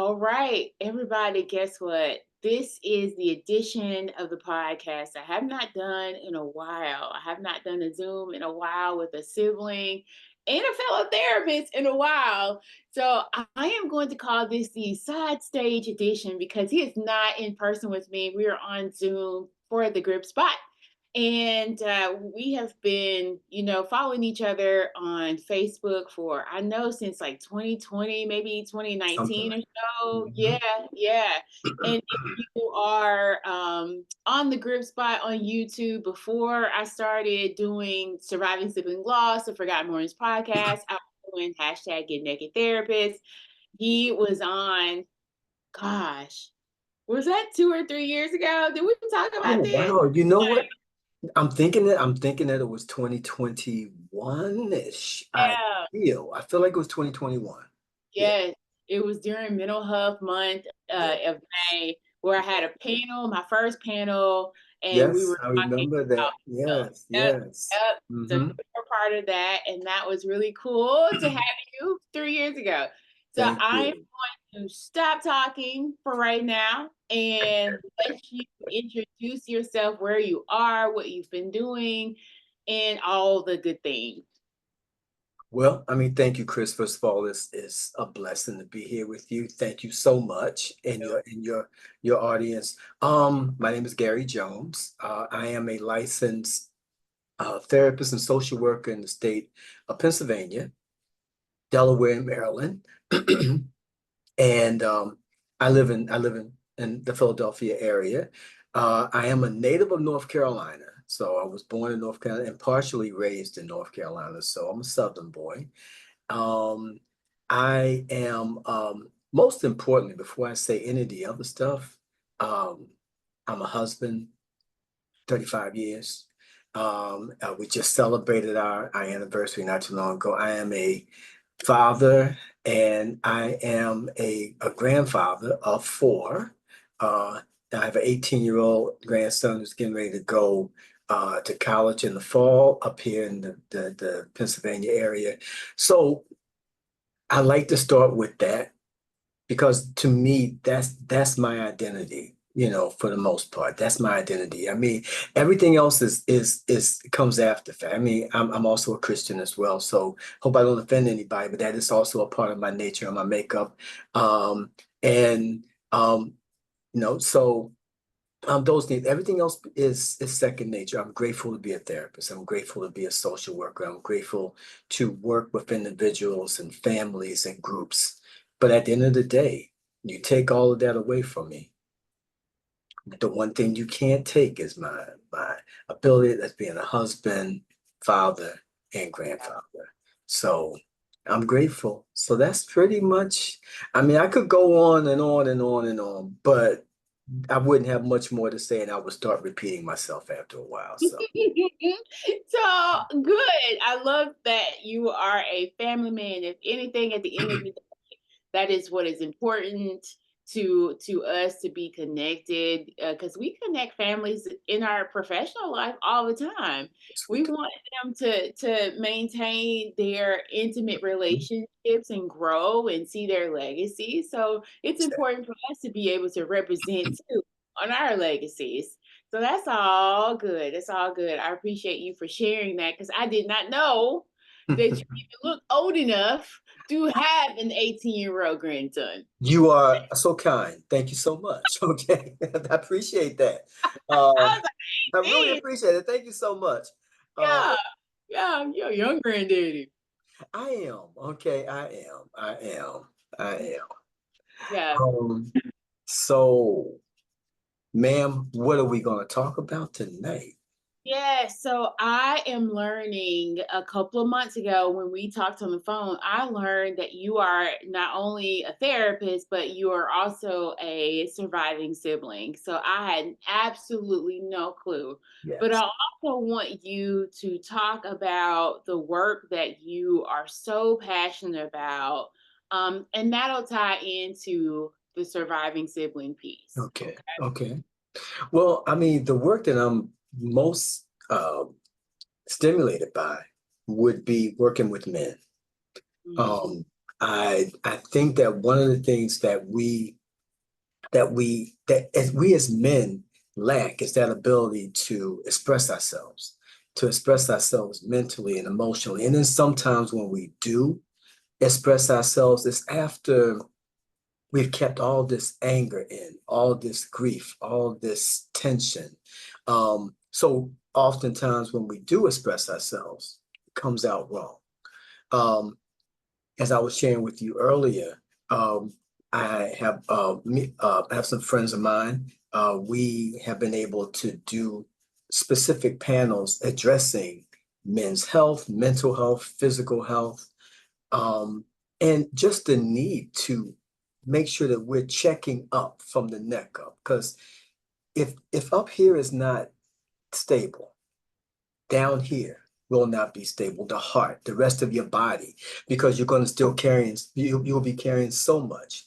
All right, everybody, guess what? This is the edition of the podcast I have not done in a while. I have not done a Zoom in a while with a sibling and a fellow therapist in a while. So I am going to call this the side stage edition because he is not in person with me. We are on Zoom for the group spot. And we have been, following each other on Facebook for, I know, since like 2020, maybe Something 2019 or like so. that. Yeah, yeah. And if you are on the group spot on YouTube, before I started doing Surviving Sibling Loss, the Forgotten Mornings podcast, I was doing hashtag Get Naked Therapist. He was on, gosh, was that 2 or 3 years ago? Did we talk Oh about this? wow, you know what? I'm thinking that it was 2021-ish. Yeah. I feel like it was 2021. Yeah, Yes, it was during Mental Health Month yeah. of May, where I had a panel, my first panel, and we Yes, were I talking remember about that. health. Yes, Yep, yes. yep. So you Mm-hmm. were part of that, and that was really cool to have you 3 years ago. So Thank I am you. going to stop talking for right now and let you introduce yourself, where you are, what you've been doing, and all the good things. Well, I mean, thank you, Chris. First of all, it's a blessing to be here with you. Thank you so much, and your audience. My name is Gary Jones. I am a licensed therapist and social worker in the state of Pennsylvania, Delaware, and Maryland. And I live in the Philadelphia area. I am a native of North Carolina. So I was born in North Carolina and partially raised in North Carolina. So I'm a Southern boy. Um, I am most importantly, before I say any of the other stuff, um, I'm a husband, 35 years. We just celebrated our anniversary not too long ago. I am a father and I am a grandfather of four. I have an 18-year-old grandson who's getting ready to go to college in the fall up here in the Pennsylvania area. So I like to start with that because to me that's my identity, for the most part. That's my identity. I mean, everything else is comes after fact. I mean, I'm also a Christian as well, so hope I don't offend anybody, but that is also a part of my nature and my makeup. And so those things, everything else is second nature. I'm grateful to be a therapist. I'm grateful to be a social worker. I'm grateful to work with individuals and families and groups. But at the end of the day, you take all of that away from me. The one thing you can't take is my ability as being a husband, father, and grandfather. So I'm grateful. So that's pretty much, I mean, I could go on and on and on and on, but I wouldn't have much more to say, and I would start repeating myself after a while. So, So good. I love that you are a family man. If anything, at the end of the day, that is what is important to us, to be connected, because we connect families in our professional life all the time. yes, we We do. want them to maintain their intimate relationships and grow and see their legacy. So it's important for us to be able to represent too on our legacies. So that's all good. That's all good. I appreciate you for sharing that, because I did not know that you even look old enough to have an 18-year-old grandson. You are so kind. Thank you so much. Okay, I appreciate that. I Um, was I like, really 18? appreciate it. Thank you so much. Uh, Yeah, yeah, you're a young granddaddy. I am okay. I am. Yeah. Um, so, ma'am, what are we going to talk about tonight? Yeah, so I am learning, a couple of months ago when we talked on the phone, I learned that you are not only a therapist, but you are also a surviving sibling. So I had absolutely no clue. But Yes. I also want you to talk about the work that you are so passionate about. And that'll tie into the surviving sibling piece. Okay. Okay. Okay. Well, I mean, the work that I'm most stimulated by would be working with men. Mhm. Um, I think that one of the things that as we as men lack is that ability to express ourselves mentally and emotionally. And then sometimes when we do express ourselves, it's after we've kept all this anger in, all this grief, all this tension. So oftentimes when we do express ourselves, it comes out wrong. Um, as I was sharing with you earlier, I have some friends of mine. We have been able to do specific panels addressing men's health, mental health, physical health, um, and just the need to make sure that we're checking up from the neck up. Because if up here is not stable, down here will not be stable. The heart, the rest of your body, because you're going to still carrying, you'll be carrying so much.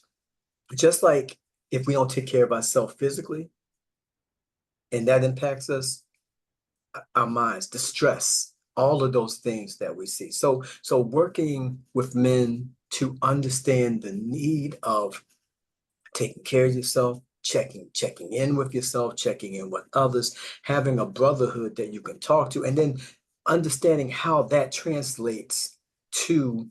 Just like if we don't take care of ourselves physically, and that impacts us, our minds, the stress, all of those things that we see. So working with men to understand the need of taking care of yourself, checking in with yourself, checking in with others, having a brotherhood that you can talk to, and then understanding how that translates to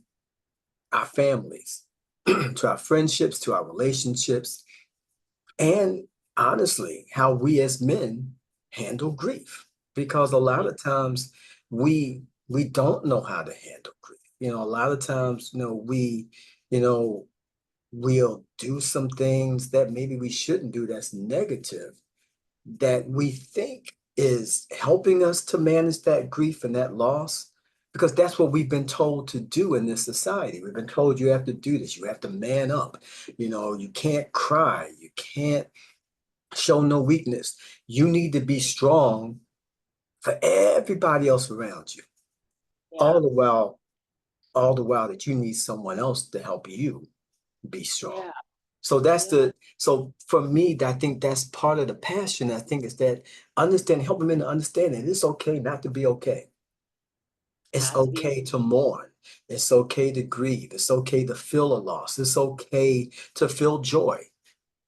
our families, to our friendships, to our relationships, and honestly, how we as men handle grief. Because a lot of times we don't know how to handle grief. A lot of times, you know, we'll do some things that maybe we shouldn't do that's negative, that we think is helping us to manage that grief and that loss, because that's what we've been told to do in this society. We've been told you have to do this, you have to man up, you can't cry, you can't show no weakness. You need to be strong for everybody else around you. Yeah. All the while, all the while that you need someone else to help you be strong. Yeah. So that's Yeah. so for me, I think that's part of the passion. I think is that helping men to understand that it's okay not to be okay. It's Not to be. okay to mourn. It's okay to grieve. It's okay to feel a loss. It's okay to feel joy.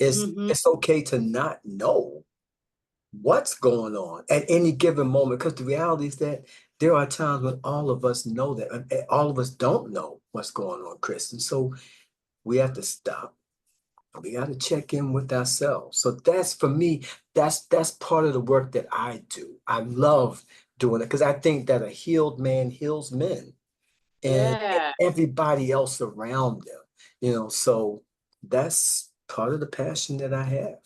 Mm-hmm. It's okay to not know what's going on at any given moment. Because the reality is that there are times when all of us know that, and all of us don't know what's going on, Chris. And so we have to stop. We got to check in with ourselves. So that's for me, that's part of the work that I do. I love doing it because I think that a healed man heals men and Yeah. everybody else around them. So that's part of the passion that I have.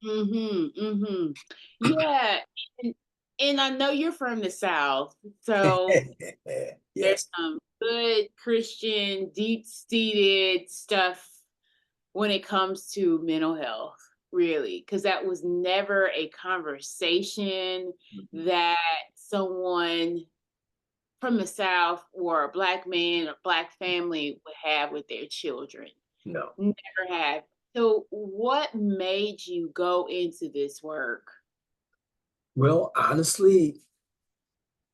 Mm-hmm. Mm-hmm. Yeah. And, and I know you're from the South, so there's Yes. some good Christian, deep-seated stuff when it comes to mental health, really, because that was never a conversation that someone from the South or a Black man or Black family would have with their children. No. Never have. So, what made you go into this work? Well, honestly,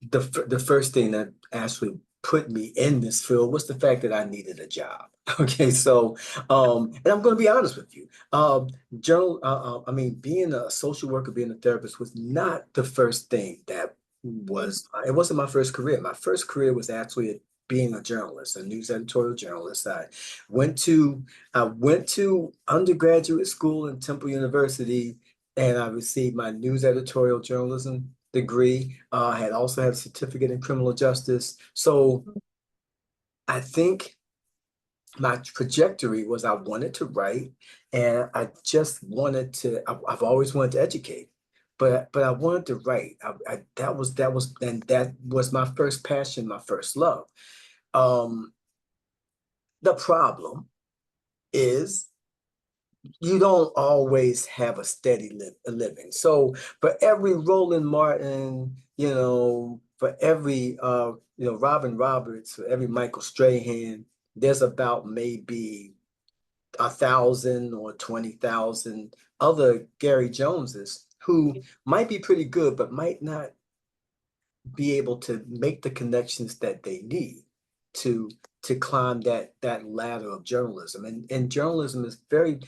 the first thing that actually put me in this field was the fact that I needed a job. Okay, so and I'm going to be honest with you. I mean, being a social worker, being a therapist was not the first thing that was. It wasn't my first career. My first career was actually being a journalist, a news editorial journalist. Went to I went to undergraduate school in Temple University, and I received my news editorial journalism degree. I had also had a certificate in criminal justice. So I think my trajectory was I wanted to write, and I just wanted to. I've always wanted to educate, but I wanted to write. And that was my first passion, my first love. Um, the problem is you don't always have a steady living. So for every Roland Martin, for every Robin Roberts, for every Michael Strahan, there's about maybe 1,000 or 20,000 other Gary Joneses who might be pretty good, but might not be able to make the connections that they need to to climb that ladder of journalism. And journalism is very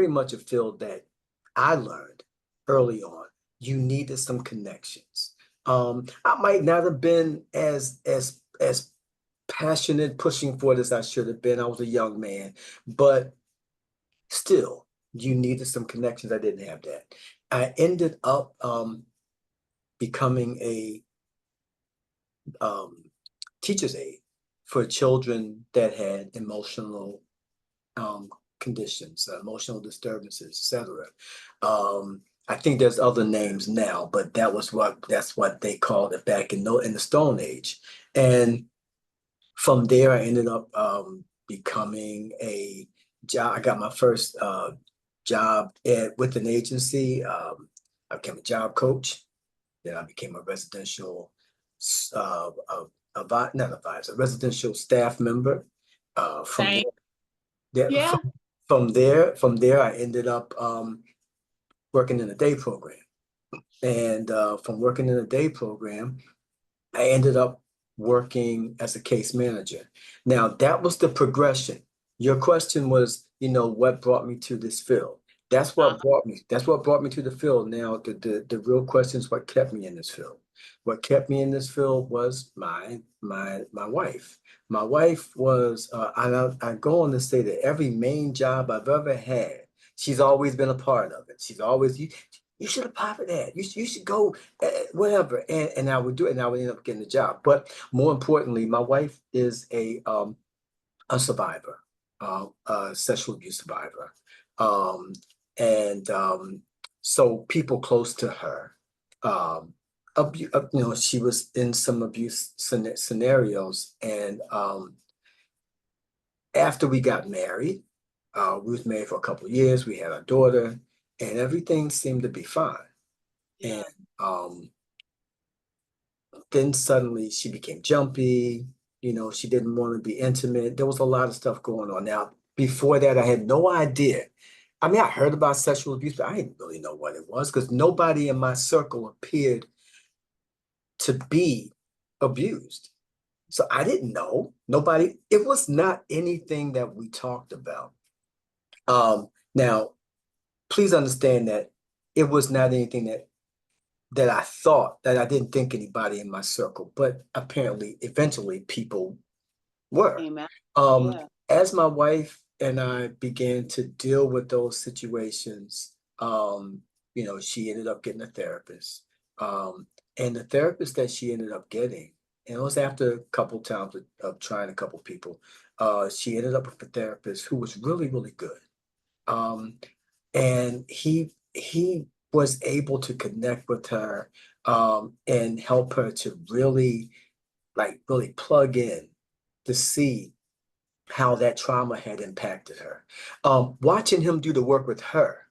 much a field that I learned early on. You needed some connections. I might not have been as passionate pushing for it as I should have been. I was a young man, but still, you needed some connections. I didn't have that. I ended up becoming a um, teacher's aide for children that had emotional um, conditions, emotional disturbances, etc. I think there's other names now, but that's what they called it back in the Stone Age. And from there, I ended up becoming a job. I got my first job with an agency. I became a job coach. Then I became a residential, not advisor, residential staff member. From Same. there, yeah, Yeah. from there, I ended up working in a day program. And from working in a day program, I ended up working as a case manager. Now, that was the progression. Your question was, what brought me to this field? Uh-huh. That's what brought me to the field. Now, the real question is what kept me in this field. What kept me in this field was my wife. My wife was, I go on to say that every main job I've ever had, she's always been a part of it. She's always, you should apply for that. You should go, whatever. And I would do it, and I would end up getting the job. But more importantly, my wife is a survivor, a sexual abuse survivor. Um, and so people close to her, she was in some abuse scenarios. And after we got married, we was married for a couple of years. We had a daughter, and everything seemed to be fine. And Yeah. um, then suddenly she became jumpy. She didn't want to be intimate. There was a lot of stuff going on. Now, before that, I had no idea. I mean, I heard about sexual abuse, but I didn't really know what it was because nobody in my circle appeared to be abused. So I didn't know. Nobody, it was not anything that we talked about. Now, please understand that it was not anything that I thought, that I didn't think anybody in my circle, but apparently, eventually, people were. Came out. Um, Yeah. as my wife and I began to deal with those situations, she ended up getting a therapist. Um, and the therapist that she ended up getting, and it was after a couple times of trying a couple people, she ended up with a therapist who was really, really good. Um, and he was able to connect with her and help her to really plug in to see how that trauma had impacted her. Watching him do the work with her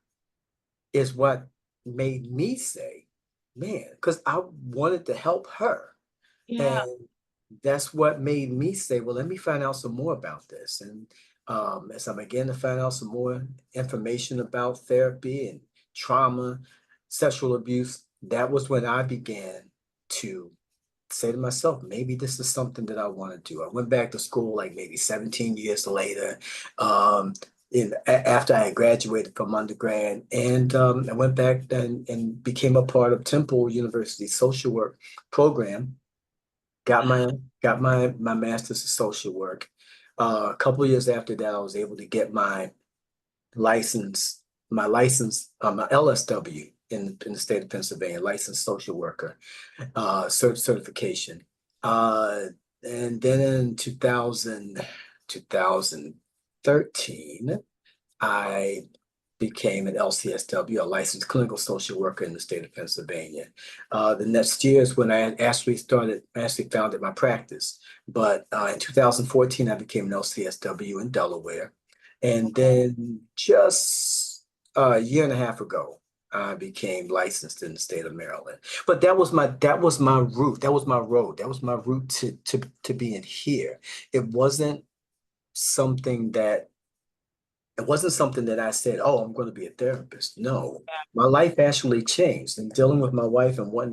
is what made me say, man, because I wanted to help her. Yeah. And that's what made me say, well, let me find out some more about this. And as I began to find out some more information about therapy and trauma, sexual abuse, that was when I began to say to myself, maybe this is something that I want to do. I went back to school like maybe 17 years later, um, after I had graduated from undergrad, and I went back and became a part of Temple University social work program. Got Wow. my got my master's in social work. A couple of years after that, I was able to get license, my LSW in the state of Pennsylvania, licensed social worker certification. Uh, and then in 2013, I became an LCSW, a licensed clinical social worker in the state of Pennsylvania. The next year is when I actually founded my practice. But in 2014, I became an LCSW in Delaware. And Okay. then just a year and a half ago, I became licensed in the state of Maryland. But that was my route. That was my road. That was my route to being here. It wasn't something that it wasn't something that I said, oh, I'm going to be a therapist. No, my life actually changed and dealing with my wife and wanting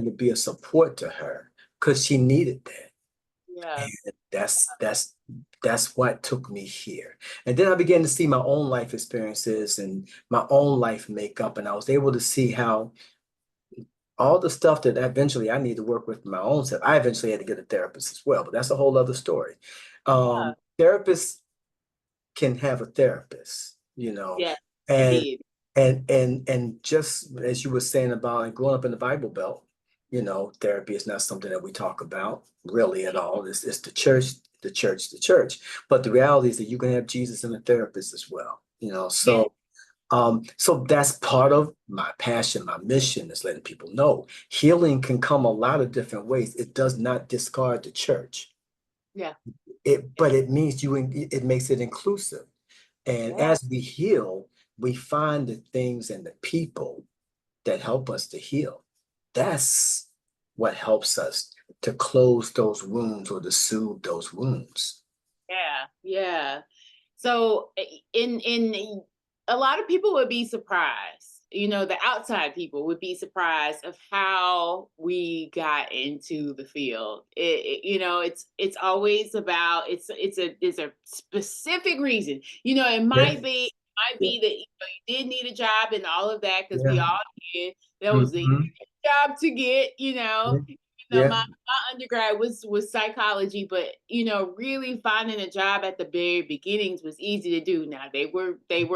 to be a support to her because she needed that. Yeah. That's what took me here. And then I began to see my own life experiences and my own life makeup, and I was able to see how all the stuff that eventually I need to work with my own self. I eventually had to get a therapist as well, but that's a whole other story. Yeah. Therapists can have a therapist, you know, Yeah. and Indeed. and just as you were saying about like growing up in the Bible Belt, therapy is not something that we talk about really at all. It's the church, the church, the church. But the reality is that you can have Jesus and a therapist as well, Yeah. so that's part of my passion, my mission is letting people know healing can come a lot of different ways. It does not discard the church. Yeah. But it means it makes it inclusive. And Yeah. as we heal, we find the things and the people that help us to heal. That's what helps us to close those wounds or to soothe those wounds. Yeah. Yeah. So in a lot of people would be surprised, the outside people would be surprised of how we got into the field. It's always about it's a specific reason. It Yeah, might be that you did need a job and all of that because we yeah, all did. That was the hmm job to get. yeah, My yeah. undergrad was psychology, but really finding a job at the very beginnings was easy to do. Now they were very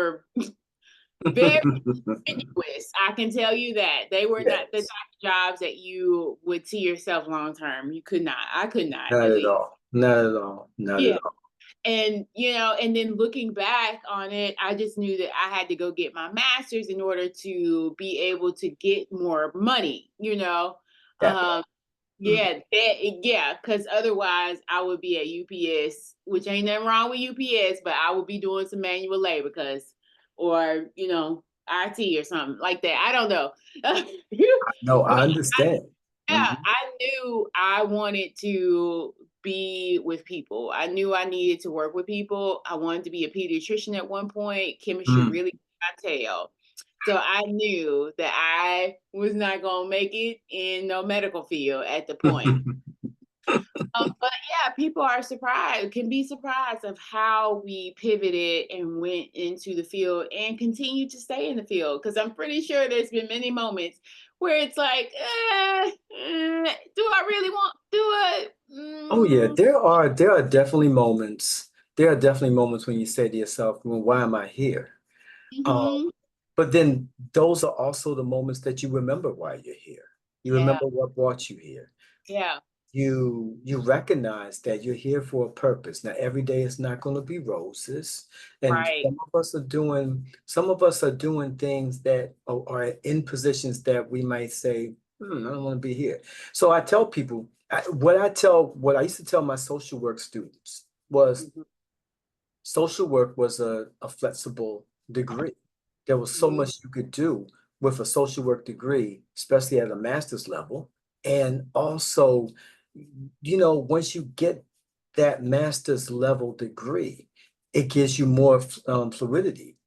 strenuous. I can tell you that they were not the type Yes, of jobs that you would see yourself long term. You could not. I could not, not at at least. all. Not at all. Not Yeah. at all. And then looking back on it, I just knew that I had to go get my master's in order to be able to get more money. That Um, part. yeah, because otherwise I would be at UPS, which ain't nothing wrong with UPS, but I would be doing some manual labor or IT or something like that. I don't know. No, But I understand. yeah, Mhm. I knew I wanted to be with people. I knew I needed to work with people. I wanted to be a pediatrician at one point. Chemistry Mm. really got my tail. So I knew that I was not going to make it in no medical field at the point. But yeah, people can be surprised of how we pivoted and went into the field and continue to stay in the field. Because I'm pretty sure there's been many moments where it's like, do I really want to do it? Oh yeah, there are definitely moments. There are definitely moments when you say to yourself, "Well, why am I here?" Um, Mm-hmm. but then those are also the moments that you remember why you're here. You Yeah, remember what brought you here. yeah, You recognize that you're here for a purpose. Now, every day is not going to be roses, and right. some of us are doing things that are in positions that we might say, I don't want to be here. So I tell people, what I used to tell my social work students was Mm-hmm. social work was a flexible degree. There was so Mm-hmm. much you could do with a social work degree, especially at a master's level. And also, once you get that master's level degree, it gives you more fluidity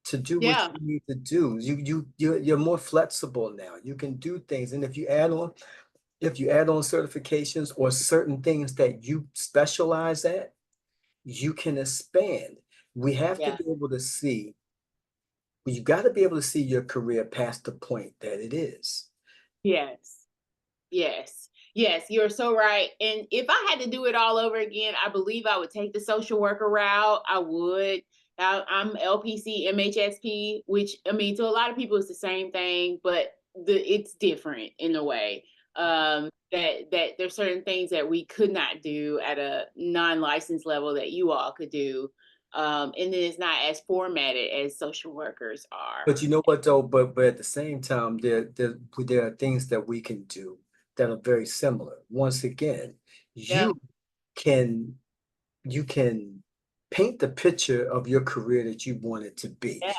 to do what Yeah, you need to do. You're more flexible now. You can do things. And if you add on certifications or certain things that you specialize at, you can expand. We have to yeah. be able to see, you got to be able to see your career past the point that it is. Yes. Yes. Yes, you're so right. And if I had to do it all over again, I believe I would take the social worker route. I would. I'm LPC, MHSP, which I mean, to a lot of people, it's the same thing, but it's different in a way. That there's certain things that we could not do at a non-licensed level that you all could do. And then it's not as formatted as social workers are. But you know what though? But at the same time, there are things that we can do that are very similar. Once again, Yeah. can you can paint the picture of your career that you want it to be. Yeah.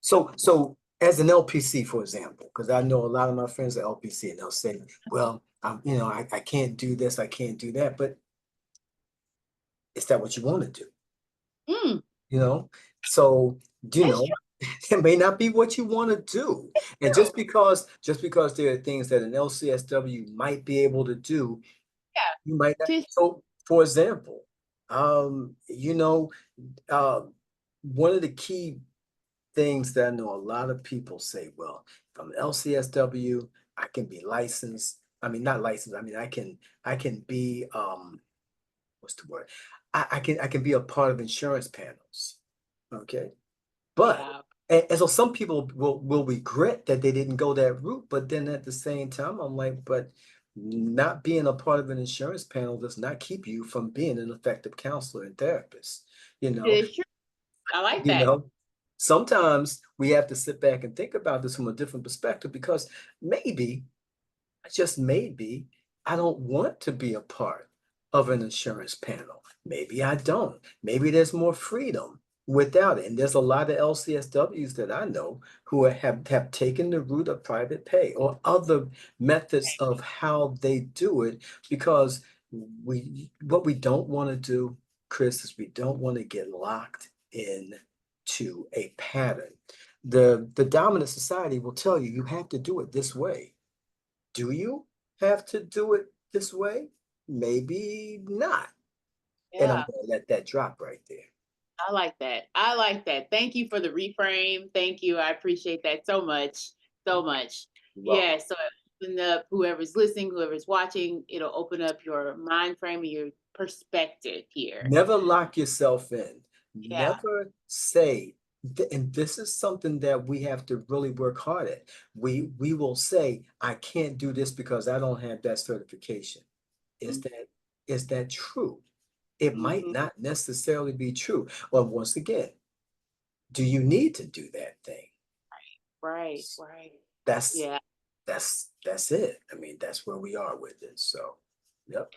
So as an LPC, for example, because I know a lot of my friends are LPC and they'll say, well, I can't do this, I can't do that, but is that what you want to do? Mm, You know? So, you that's know, it may not be what you want to do. And true. just because there are things that an LCSW might be able to do, Yeah. you might not. To So For example, you know, uh, one of the key things that I know a lot of people say, well, if I'm LCSW, I can be licensed. I mean, not licensed. I mean, I can be what's the word? I can be a part of insurance panels. Okay. But Yeah. and so some people will regret that they didn't go that route, but then at the same time, I'm like, but not being a part of an insurance panel does not keep you from being an effective counselor and therapist. You know, It's true. I like you that. know, sometimes we have to sit back and think about this from a different perspective because maybe just maybe I don't want to be a part of an insurance panel. Maybe I don't. Maybe there's more freedom without it. And there's a lot of LCSWs that I know who have taken the route of private pay or other methods of how they do it because what we don't want to do, Chris, is we don't want to get locked in to a pattern. The dominant society will tell you you have to do it this way. Do you have to do it this way? Maybe not. And I'm Yeah. gonna let that drop right there. I like that. I like that. Thank you for the reframe. Thank you. I appreciate that so much. So much. You're Yeah. welcome. So open up whoever's listening, whoever's watching, it'll open up your mind frame and your perspective here. Never lock yourself in. Yeah. Never say, and this is something that we have to really work hard at. We will say, I can't do this because I don't have that certification. Is that true? It might Mm-hmm. not necessarily be true. Well, once again, do you need to do that thing? Right. Right. That's Yeah. that's it. I mean, that's where we are with it. So, yep.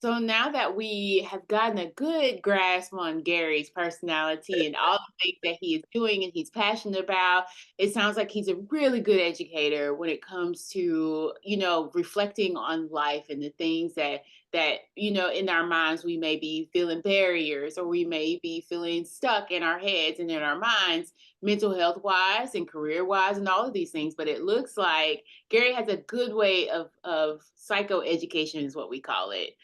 So now that we have gotten a good grasp on Gary's personality and all the things that he is doing and he's passionate about, it sounds like he's a really good educator when it comes to, reflecting on life and the things that in our minds we may be feeling barriers or we may be feeling stuck in our heads and in our minds, mental health wise and career wise and all of these things. But it looks like Gary has a good way of psychoeducation is what we call it,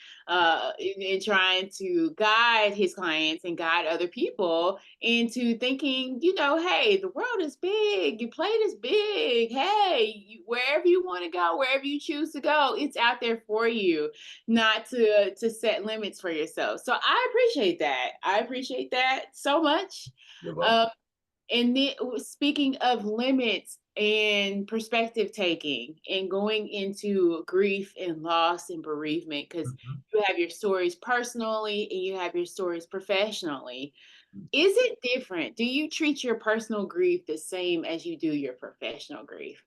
in trying to guide his clients and guide other people into thinking, hey, the world is big, your plate is big. Hey, wherever you want to go, wherever you choose to go, it's out there for you, not to set limits for yourself. So I appreciate that. I appreciate that so much. You're Um, welcome. and then, speaking of limits and perspective taking and going into grief and loss and bereavement, because Mhm. you have your stories personally and you have your stories professionally. Is it different? Do you treat your personal grief the same as you do your professional grief?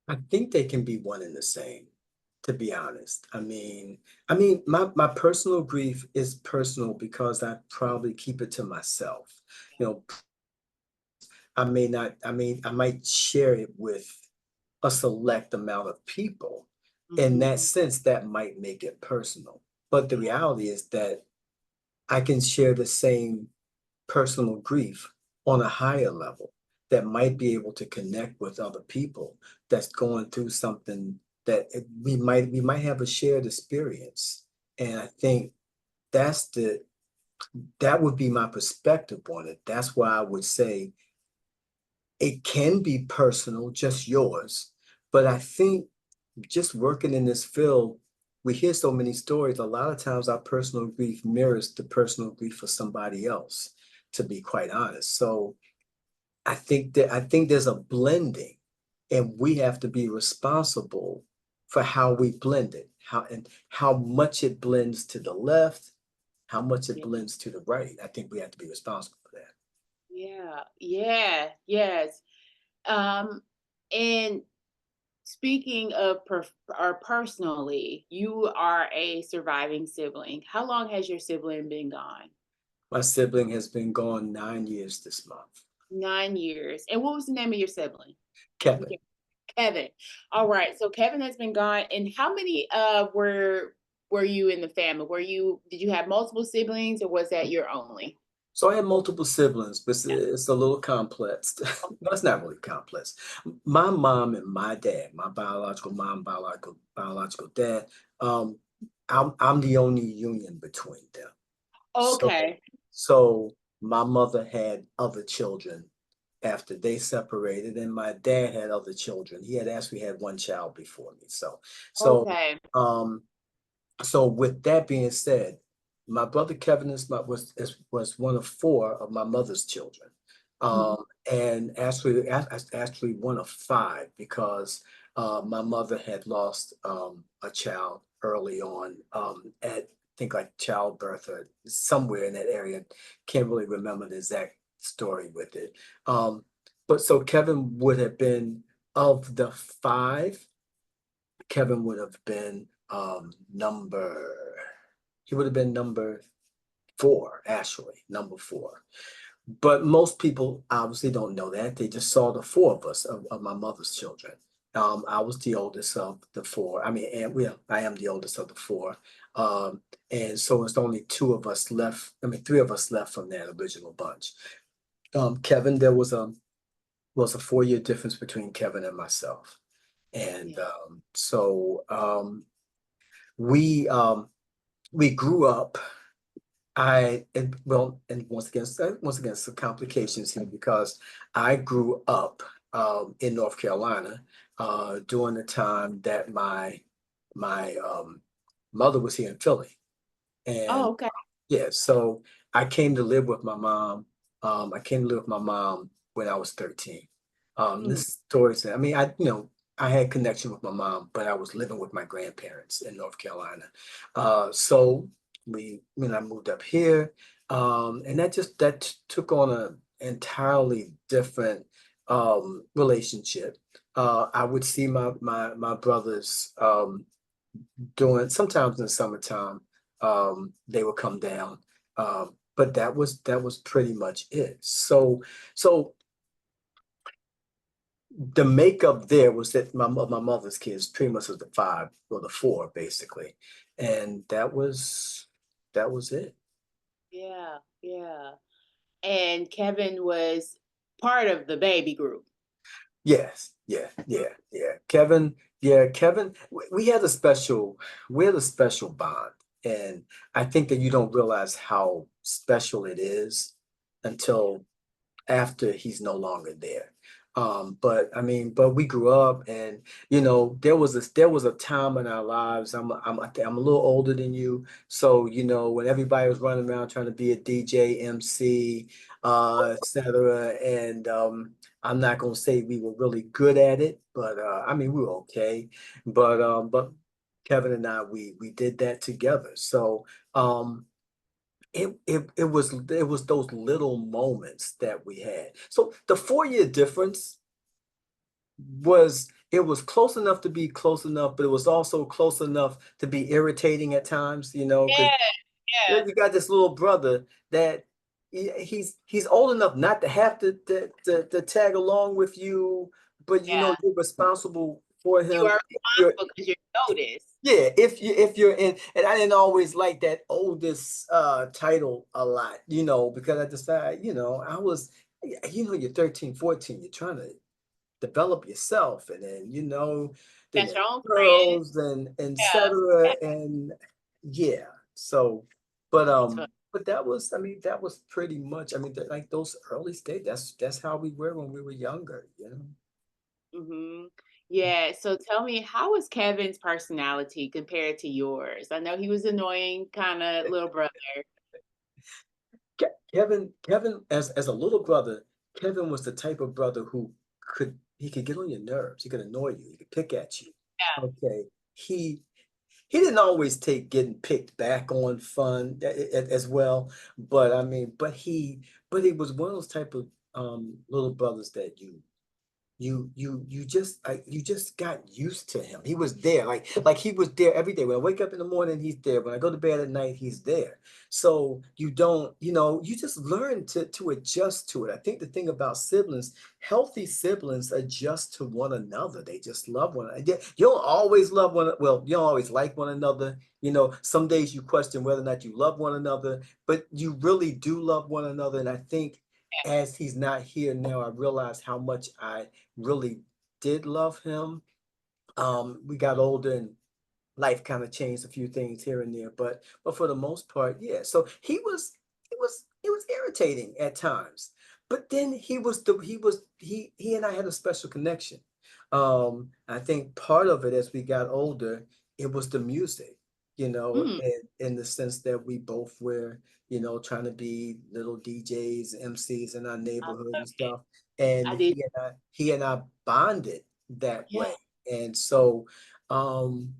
I think they can be one and the same, to be honest. I mean, my personal grief is personal because I probably keep it to myself. You know, I may not, I mean, I might share it with a select amount of people. In that Mhm. sense, that might make it personal. But the reality is that I can share the same personal grief on a higher level that might be able to connect with other people that's going through something that we might have a shared experience. And I think that's that would be my perspective on it. That's why I would say it can be personal, just yours. But I think just working in this field, we hear so many stories. A lot of times our personal grief mirrors the personal grief for somebody else, to be quite honest. So I think there's a blending, and we have to be responsible for how we blend it, how much it blends to the left, how much it Yeah. blends to the right. I think we have to be responsible for that. Yeah. Yeah. Yes. And speaking of or personally, you are a surviving sibling. How long has your sibling been gone? My sibling has been gone 9 years this month. 9 years. And what was the name of your sibling? Kevin. Okay, Kevin. All right. So Kevin has been gone. And how many were you in the family? Did you have multiple siblings or was that your only? So I had multiple siblings, but Yeah. it's a little complex. No, it's not really complex. My mom and my dad, my biological mom, biological dad, um, I'm the only union between them. So Okay. so my mother had other children after they separated, and my dad had other children. He had actually had one child before me. Okay. Um so with that being said, my brother Kevin was one of four of my mother's children. Mhm. And actually one of five because my mother had lost a child early on at I think like childbirth or somewhere in that area. Can't really remember the exact story with it. Um, but so Kevin would have been of the five. Kevin would have been he would have been number four, actually, number four. But most people obviously don't know that. They just saw the four of us of my mother's children. I was the oldest of the four. I mean, and I am the oldest of the four. Um, and so it's only two of us left. I mean, three of us left from that original bunch. Kevin, there was a 4 year difference between Kevin and myself. And Yeah. we we grew up. And once again, some complications here because I grew up in North Carolina during the time that my mother was here in Philly. And Oh, okay. yeah, so I came to live with my mom. I came to live with my mom when I was 13. Mhm. This story said, I mean, I had connection with my mom, but I was living with my grandparents in North Carolina. So when I moved up here, and that took on an entirely different relationship. I would see my brothers during sometimes in the summertime they would come down but that was pretty much it. So the makeup there was that my mother's kids pretty much was the five or the four basically, and that was it. Yeah. Yeah. And Kevin was part of the baby group. Yes, yeah. Kevin, we had a special bond. And I think that you don't realize how special it is Yeah. until after he's no longer there. But I mean, but we grew up, and there was a time in our lives. I'm a little older than you, so when everybody was running around trying to be a DJ, MC, etc. And I'm not gonna say we were really good at it, but I mean we were okay. But Kevin and I, we did that together. So it was those little moments that we had. So the 4 year difference it was close enough to be close enough, but it was also close enough to be irritating at times, because Yeah. Yeah. you got this little brother that he's old enough not to have to tag along with you, but Yeah. you're responsible for You him. are You're responsible because you're noticed. Yeah, if you're in, and I didn't always like that oldest title a lot, because I decided, I was, you're 13, 14, you're trying to develop yourself, and then then Got there's your own friends. girls and Yeah. etc. And yeah, so That's fun. but that was, I mean, that was pretty much, I mean, like those early stages, that's how we were when we were younger. Yeah. So tell me, how was Kevin's personality compared to yours? I know he was annoying, kind of little brother. Kevin, as a little brother, Kevin was the type of brother who he could get on your nerves. He could annoy you. He could pick at you. Yeah. Okay. He didn't always take getting picked back on fun as well, but I mean, but he was one of those type of little brothers that you just got used to him. He was there, like he was there every day. When I wake up in the morning, he's there. When I go to bed at night, he's there. So you don't, you just learn to adjust to it. I think the thing about siblings, healthy siblings adjust to one another. They just love one another. You don't always love one, well, you don't always like one another. Some days you question whether or not you love one another, but you really do love one another. And I think as he's not here now, I realize how much I really did love him. We got older and life kind of changed a few things here and there, but for the most part, yeah. So he was irritating at times, but then he and I had a special connection. I think part of it as we got older, it was the music, Mm, in the sense that we both were, trying to be little DJs, MCs in our I neighborhood love and it. stuff. And I did. he and I bonded that Yeah. way. And um,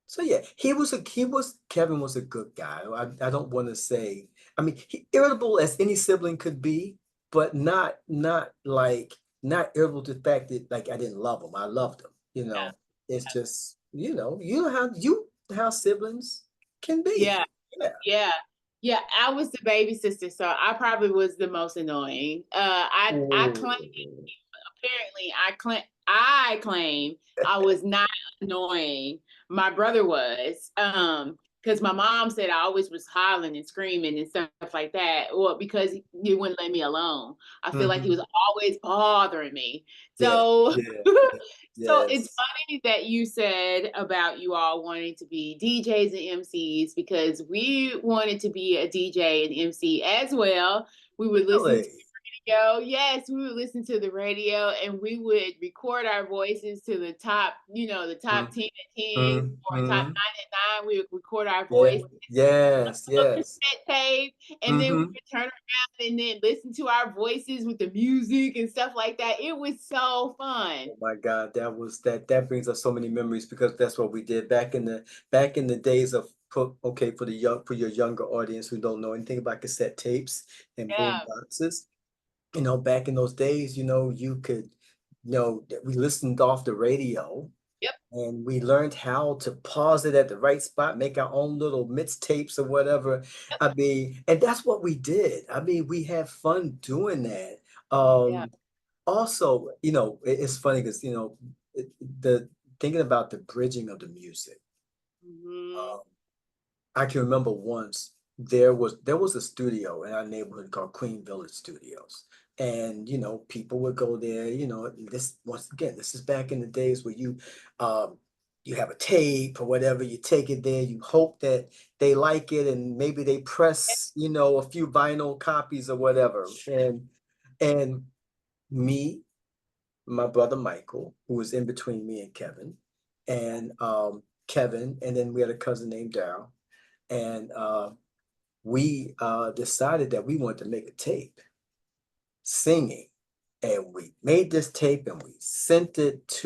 so yeah, Kevin was a good guy. I don't want to say, I mean, irritable as any sibling could be, but not irritable to the fact that like I didn't love him. I loved him. It's just, you know how siblings can Yeah. be. Yeah. Yeah. Yeah. I was the baby sister, so I probably was the most annoying. I claim Oh. apparently I claim I was not annoying. My brother was. Because my mom said I always was hollering and screaming and stuff like that. Well, because he wouldn't let me alone. I feel like he was Mhm. always bothering me. Yeah, So yeah, yeah, so it's yes. funny that you said about you all wanting to be DJs and MCs because we wanted to be a DJ and MC as well. We would listen to Really? radio. Yes, we would listen to the radio and we would record our voices to the top, the top Mm, 10 at 10 or top mm. 9 at 9. We would record our Yeah, voice yes, a yes. cassette tape, and then we Hmm. would turn around and then listen to our voices with the music and stuff like that. It was so fun. Oh my God, that brings us so many memories because that's what we did back in the days of okay, for your younger audience who don't know anything about cassette tapes and boom Yeah. boxes. Back in those days, you could, we listened off the radio Yep. and we learned how to pause it at the right spot, make our own little mixtapes or whatever. Yep. I mean, and that's what we did. I mean, we had fun doing that. Yeah. Also, it's funny because, the thinking about the bridging of the music. Hmm. um, I can remember once there was a studio in our neighborhood called Queen Village Studios. And people would go there, this once again, this is back in the days where um you have a tape or whatever, you take it there, you hope that they like it and maybe they press, a few vinyl copies or whatever. And me, my brother Michael, who was in between me and Kevin, and Kevin, and then we had a cousin named Daryl. And we decided that we wanted to make a tape singing, and we made this tape and we sent it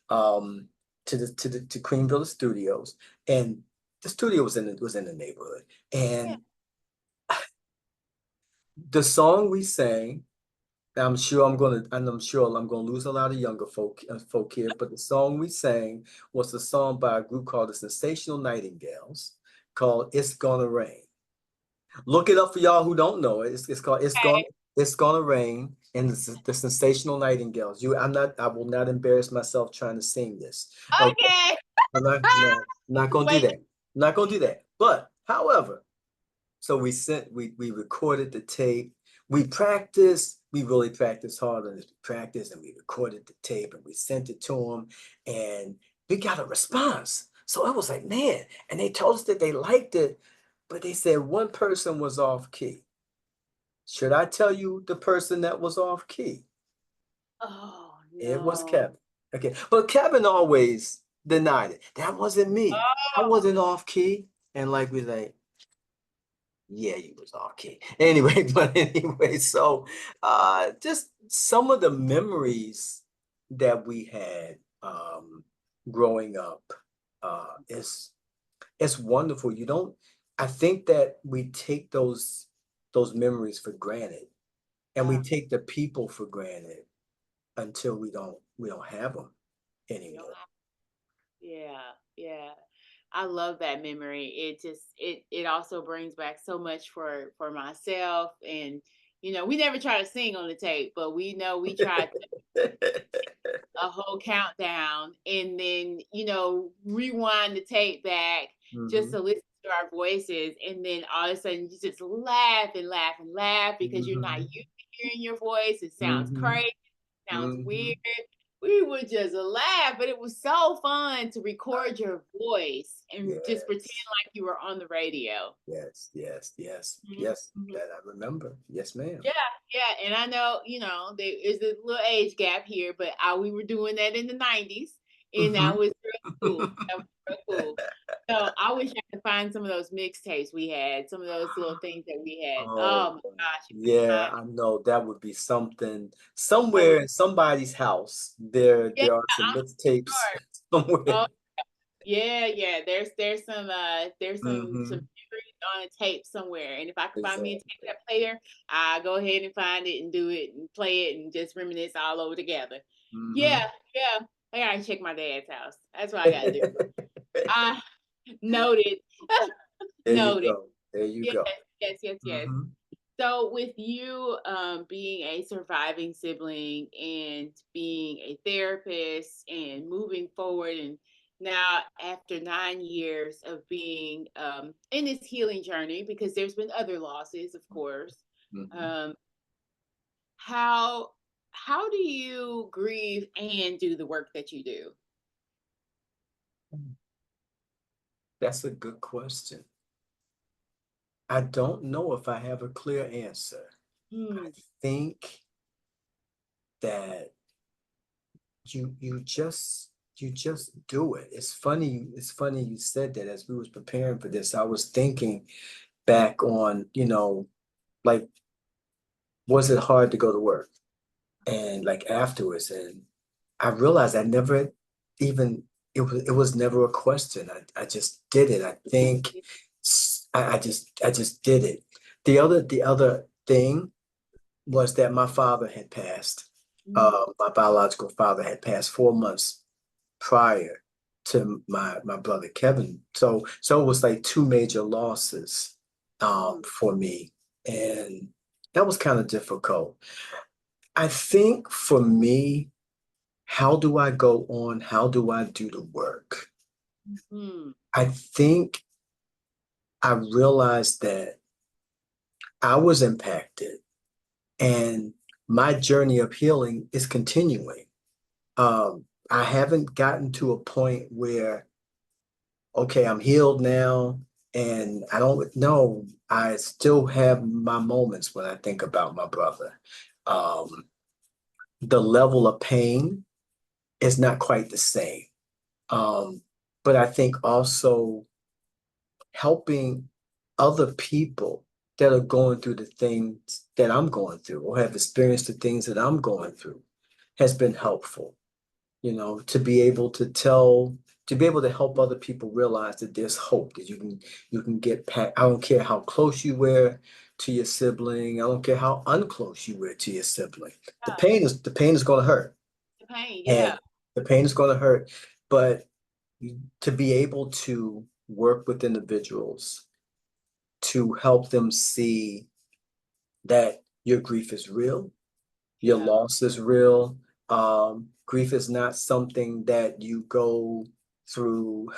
um to Queenville Studios, and the studio was in the neighborhood, Yeah. and the song we sang. I'm sure I'm gonna lose a lot of younger folk here, but the song we sang was a song by a group called the Sensational Nightingales, called "It's Gonna Rain." Look it up for y'all who don't know it. It's called "It's Gonna Rain" and the Sensational Nightingales. I will not embarrass myself trying to sing this. Okay. Okay. I'm not gonna do Wait. that. I'm not gonna do that. But however, so we recorded the tape. We really practiced hard on this. We practiced and we recorded the tape and we sent it to them and we got a response. So I was like, man, and they told us that they liked it, but they said one person was off key. Should I tell you the person that was off key? Oh It was no. Kevin. Okay. But Kevin always denied it. That wasn't me. I Oh. wasn't off key. And like we like, yeah, you was off key. Anyway, but anyway, so just some of the memories that we had growing up is it's wonderful. I think that we take those memories for granted and we Yeah. take the people for granted. until we don't have them You don't anymore. have, yeah, yeah. I love that memory. It just it also brings back so much for myself. And we never try to sing on the tape, but we know we tried a whole countdown and then rewind the tape back just Hmm. to listen to our voices, and then all of a sudden you just laugh and laugh and laugh because you're not Hmm. used to hearing your voice. It sounds Hmm. crazy, sounds Hmm. weird. We would just laugh, but it was so fun to record your voice and just pretend Yes. like you were on the radio. Yes. Yes. Yes. Mhm, Yes. mhm. That I remember. Yes, ma'am. Yeah, yeah, and I know, there is a little age gap here, but we were doing that in the '90s, and that Hmm. was real cool. That was real cool. So I wish I could find some of those mixtapes we had, some of those little things that we had. Oh, Oh my gosh, it was yeah, time. I know that would be something. That was, Somewhere in somebody's house, there yeah, there are some I'm mixtapes sure. somewhere. Oh yeah, yeah. There's some Hmm. memories on a tape somewhere, and if I could find me a tape Exactly. that player, I go ahead and find it and do it and play it and just reminisce all over together. Yeah, Hmm. yeah. I gotta check my dad's house. That's what I gotta do. Ah, noted. There you Noted. go. There you Yes, go. yes, yes, yes. Hmm. So with you being a surviving sibling and being a therapist and moving forward, and now after 9 years of being in this healing journey, because there's been other losses, of course, Hmm. um, how how do you grieve and do the work that you do? That's a good question. I don't know if I have a clear answer. I Hmm. think that you just do it. It's funny you said that. As we was preparing for this, I was thinking back on, like, was it hard to go to work? And like afterwards, and I realized I never even it was never a question. I just did it. I think I just did it. The other thing was that my father had passed. Mm, My biological father had passed 4 months prior to my brother Kevin. So it was like two major losses mm, for me, and that was kind of difficult. I think for me, how do I go on? How do I do the work? mm. I think I realized that I was impacted, and my journey of healing is continuing. I haven't gotten to a point where, okay, I'm healed now, and I don't know. I still have my moments when I think about my brother. Um, the level of pain is not quite the same. Um, but I think also helping other people that are going through the things that I'm going through or have experienced the things that I'm going through has been helpful. To be able to help other people realize that there's hope, that you can get past. I don't care how close you were to your sibling. I don't care how unclose you were to your sibling. The Yeah, pain is going to hurt, the pain. and Yeah, the pain is going to hurt. But to be able to work with individuals to help them see that your grief is real, your yeah. loss is real. Grief is not something that you go through.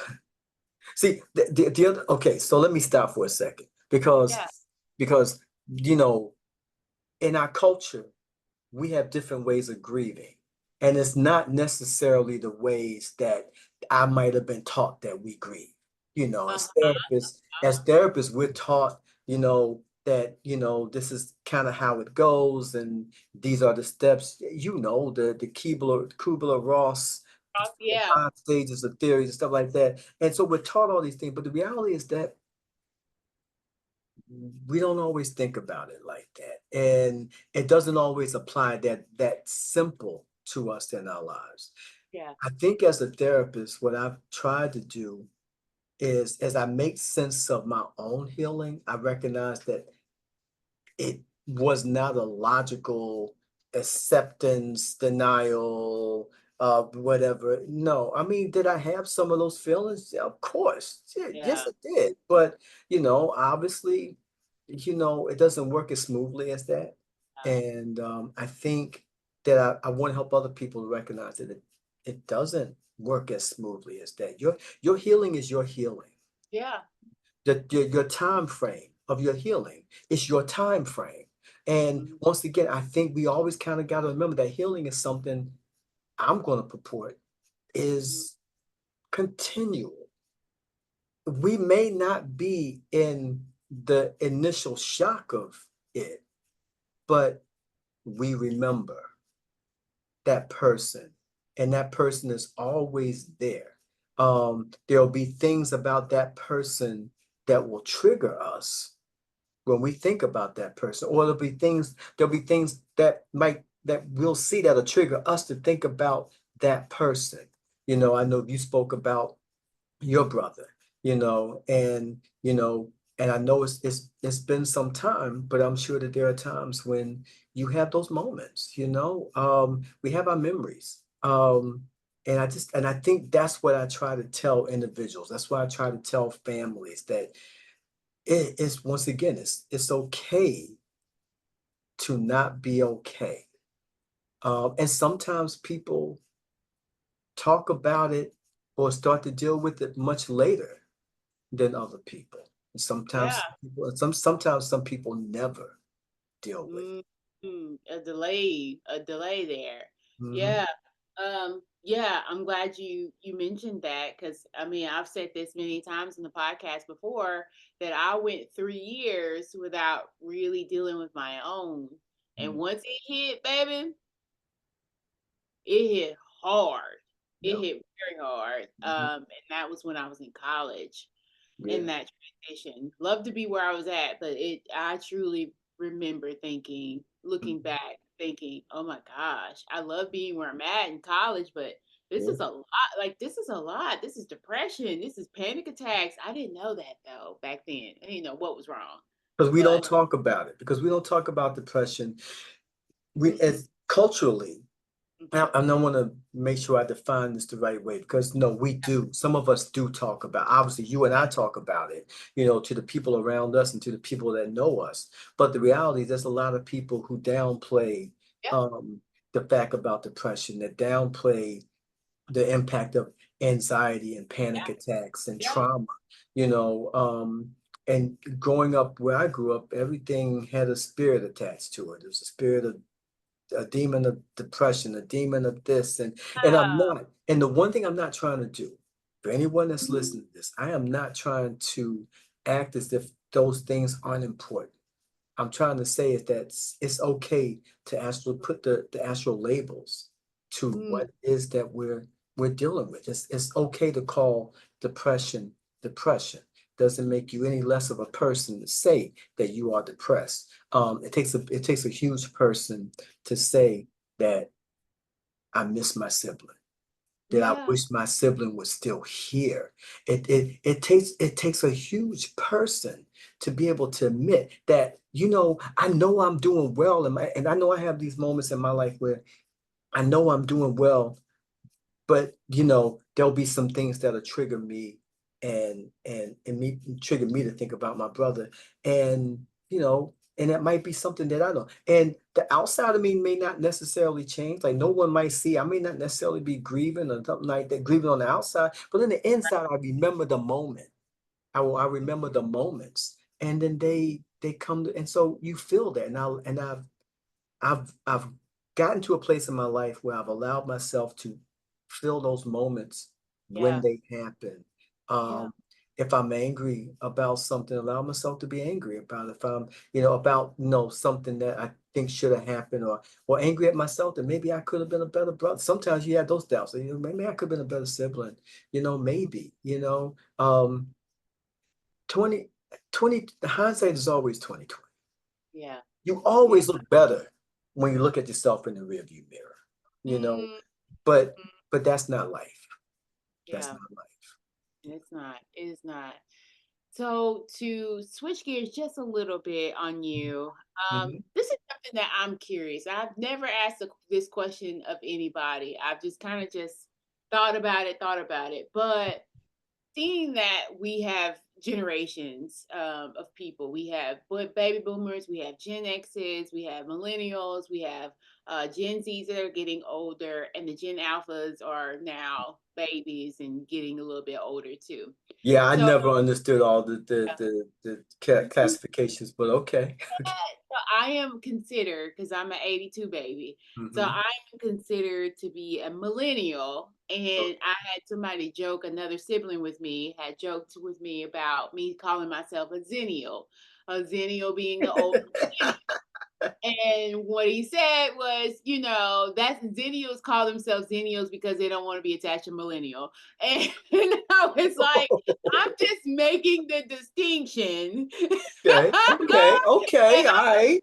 See, the other, okay, so let me stop for a second because Yeah. because you know, in our culture, we have different ways of grieving. And it's not necessarily the ways that I might have been taught that we grieve. As Uh-huh. therapists, as therapists, we're taught, that, this is kind of how it goes, and these are the steps, the Kubler-Ross, the Yeah. 5 stages of theories and stuff like that. And so we're taught all these things, but the reality is that we don't always think about it like that, and it doesn't always apply that simple to us in our lives. Yeah. I think as a therapist, what I've tried to do is, as I make sense of my own healing, I recognize that it was not a logical acceptance, denial, whatever. No, I mean, did I have some of those feelings? Yeah, of course. Yeah, Yeah. yes, I did. But, obviously, it doesn't work as smoothly as that. And I think that I want to help other people recognize that it doesn't work as smoothly as that. Your healing is your healing. Yeah. Your time frame of your healing is your time frame. And Mhm. once again, I think we always kind of got to remember that healing is something I'm going to purport Mhm. is continual. We may not be in the initial shock of it, but we remember that person, and that person is always there. There'll be things about that person that will trigger us when we think about that person, or there'll be things that we'll see that'll trigger us to think about that person. I know you spoke about your brother, and I know it's been some time, but I'm sure that there are times when you have those moments. We have our memories. And I think that's what I try to tell individuals. That's why I try to tell families that it's once again, it's okay to not be okay. And sometimes people talk about it or start to deal with it much later than other people. And Yeah. sometimes some people never deal with it. A delay there. Mhm. Yeah. Yeah, I'm glad you mentioned that, because I mean, I've said this many times in the podcast before, that I went 3 years without really dealing with my own. And Mm. once it hit, baby, it hit hard. It Yeah. hit very hard. Mhm. And that was when I was in college, in Yeah. that transition. Love to be where I was at, but I truly remember thinking, looking Mhm. back, thinking, oh my gosh, I love being where I'm at in college, but this Yeah. is a lot. Like, this is a lot. This is depression. This is panic attacks. I didn't know that though back then. I didn't know what was wrong. Because we But don't talk about it. Because we don't talk about depression. We mm-mm, as culturally, mm-mm. I want to make sure I define this the right way because no, we do. Some of us do talk about. Obviously, you and I talk about it, to the people around us and to the people that know us. But the reality is, there's a lot of people who downplay Yeah, um, the fact about depression, that downplay the impact of anxiety and panic yeah, attacks and yeah. trauma. You know, and growing up where I grew up, everything had a spirit attached to it. There was a spirit of a demon of depression, a demon of this, and I'm Ah, not. And the one thing I'm not trying to do, for anyone that's mhm. listening to this, I am not trying to act as if those things aren't important. I'm trying to say is that it's okay to actually put the actual labels to Mm, what is that we're dealing with. It's okay to call depression depression. Doesn't make you any less of a person to say that you are depressed. It takes a huge person to say that I miss my sibling, that I yeah, wish my sibling was still here. It takes a huge person to be able to admit that, I know I'm doing well and I know I have these moments in my life where I know I'm doing well, but there'll be some things that'll trigger me and trigger me to think about my brother. And it might be something that I know. And the outside of me may not necessarily change. Like no one might see. I may not necessarily be grieving or something like that, grieving on the outside, but on the inside, I remember the moment. I remember the moments. And then they come to, and so you feel that. And I've gotten to a place in my life where I've allowed myself to feel those moments when yeah, they happen. yeah, Um, if I'm angry about something, allow myself to be angry about it. If I'm, about something that I think should have happened, or angry at myself that maybe I could have been a better brother. Sometimes you have those doubts. Maybe I could have been a better sibling. Maybe. 20, 20. Hindsight is always 20/20. yeah, You yeah. always look better when you look at yourself in the rearview mirror, you know, Mm, but mhm, but that's not life. That's yeah. not life. It's not. It is not. So to switch gears just a little bit on you, Mhm. this is something that I'm curious. I've never asked this question of anybody. I've just kind of just thought about it. But seeing that we have generations of people, we have baby boomers, we have Gen X's, we have millennials, we have Gen Zs that are getting older, and the Gen Alphas are now babies and getting a little bit older too. Yeah, I So never understood all the classifications, but okay. So I am considered, because I'm an 82 baby. So Hmm. I am considered to be a millennial. And I had somebody joke, another sibling with me had joked with me about me calling myself a zennial being the older millennial. And what he said was, that's zennials call themselves zennials because they don't want to be attached to millennial. And I was like, I'm just making the distinction. Okay, okay, okay, And all right.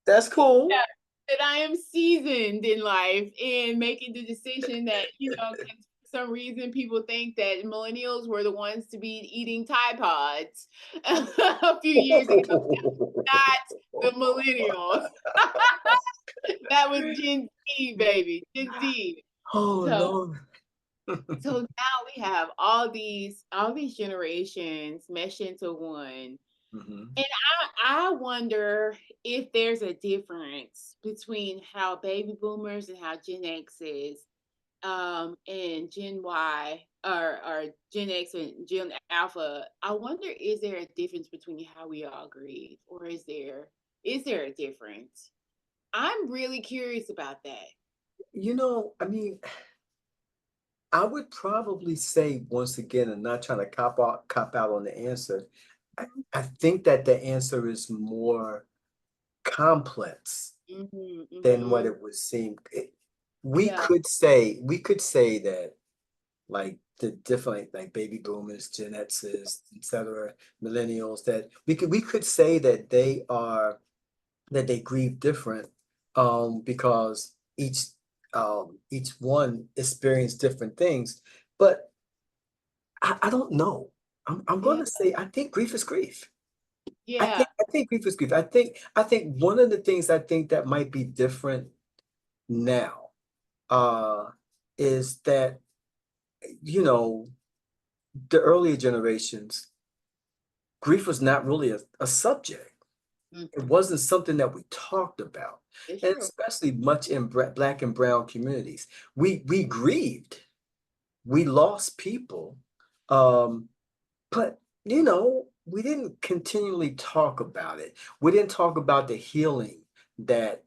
That's cool. yeah, that I am seasoned in life in making the distinction that, 'cause for some reason people think that millennials were the ones to be eating Tide Pods a few years ago. Not the millennials. That was Gen Z, baby. Gen Z. Oh So Lord. so now we have all these generations meshed into one. Hmm. And I wonder if there's a difference between how baby boomers and how Gen X is, and Gen Y or Gen X and Gen Alpha. I wonder, is there a difference between how we all grieve, or is there a difference? I'm really curious about that. I mean, I would probably say once again, and not trying to cop out on the answer, I, Mhm. I think that the answer is more complex Mhm. than what Mhm. it would seem. Yeah. We could say that like the different like baby boomers, Gen X's, etc., millennials, that we could say that they grieve different, because each one experienced different things. But I don't know. I'm Yeah. gonna say I think grief is grief. I Yeah. think I think grief is grief. I think one of the things I think that might be different now, uh is that you know the earlier generations, grief was not really a subject. It Mhm. wasn't something that we talked about, It's and true. especially much in Black and brown communities. We grieved, we lost people, um, but we didn't continually talk about it. We didn't talk about the healing that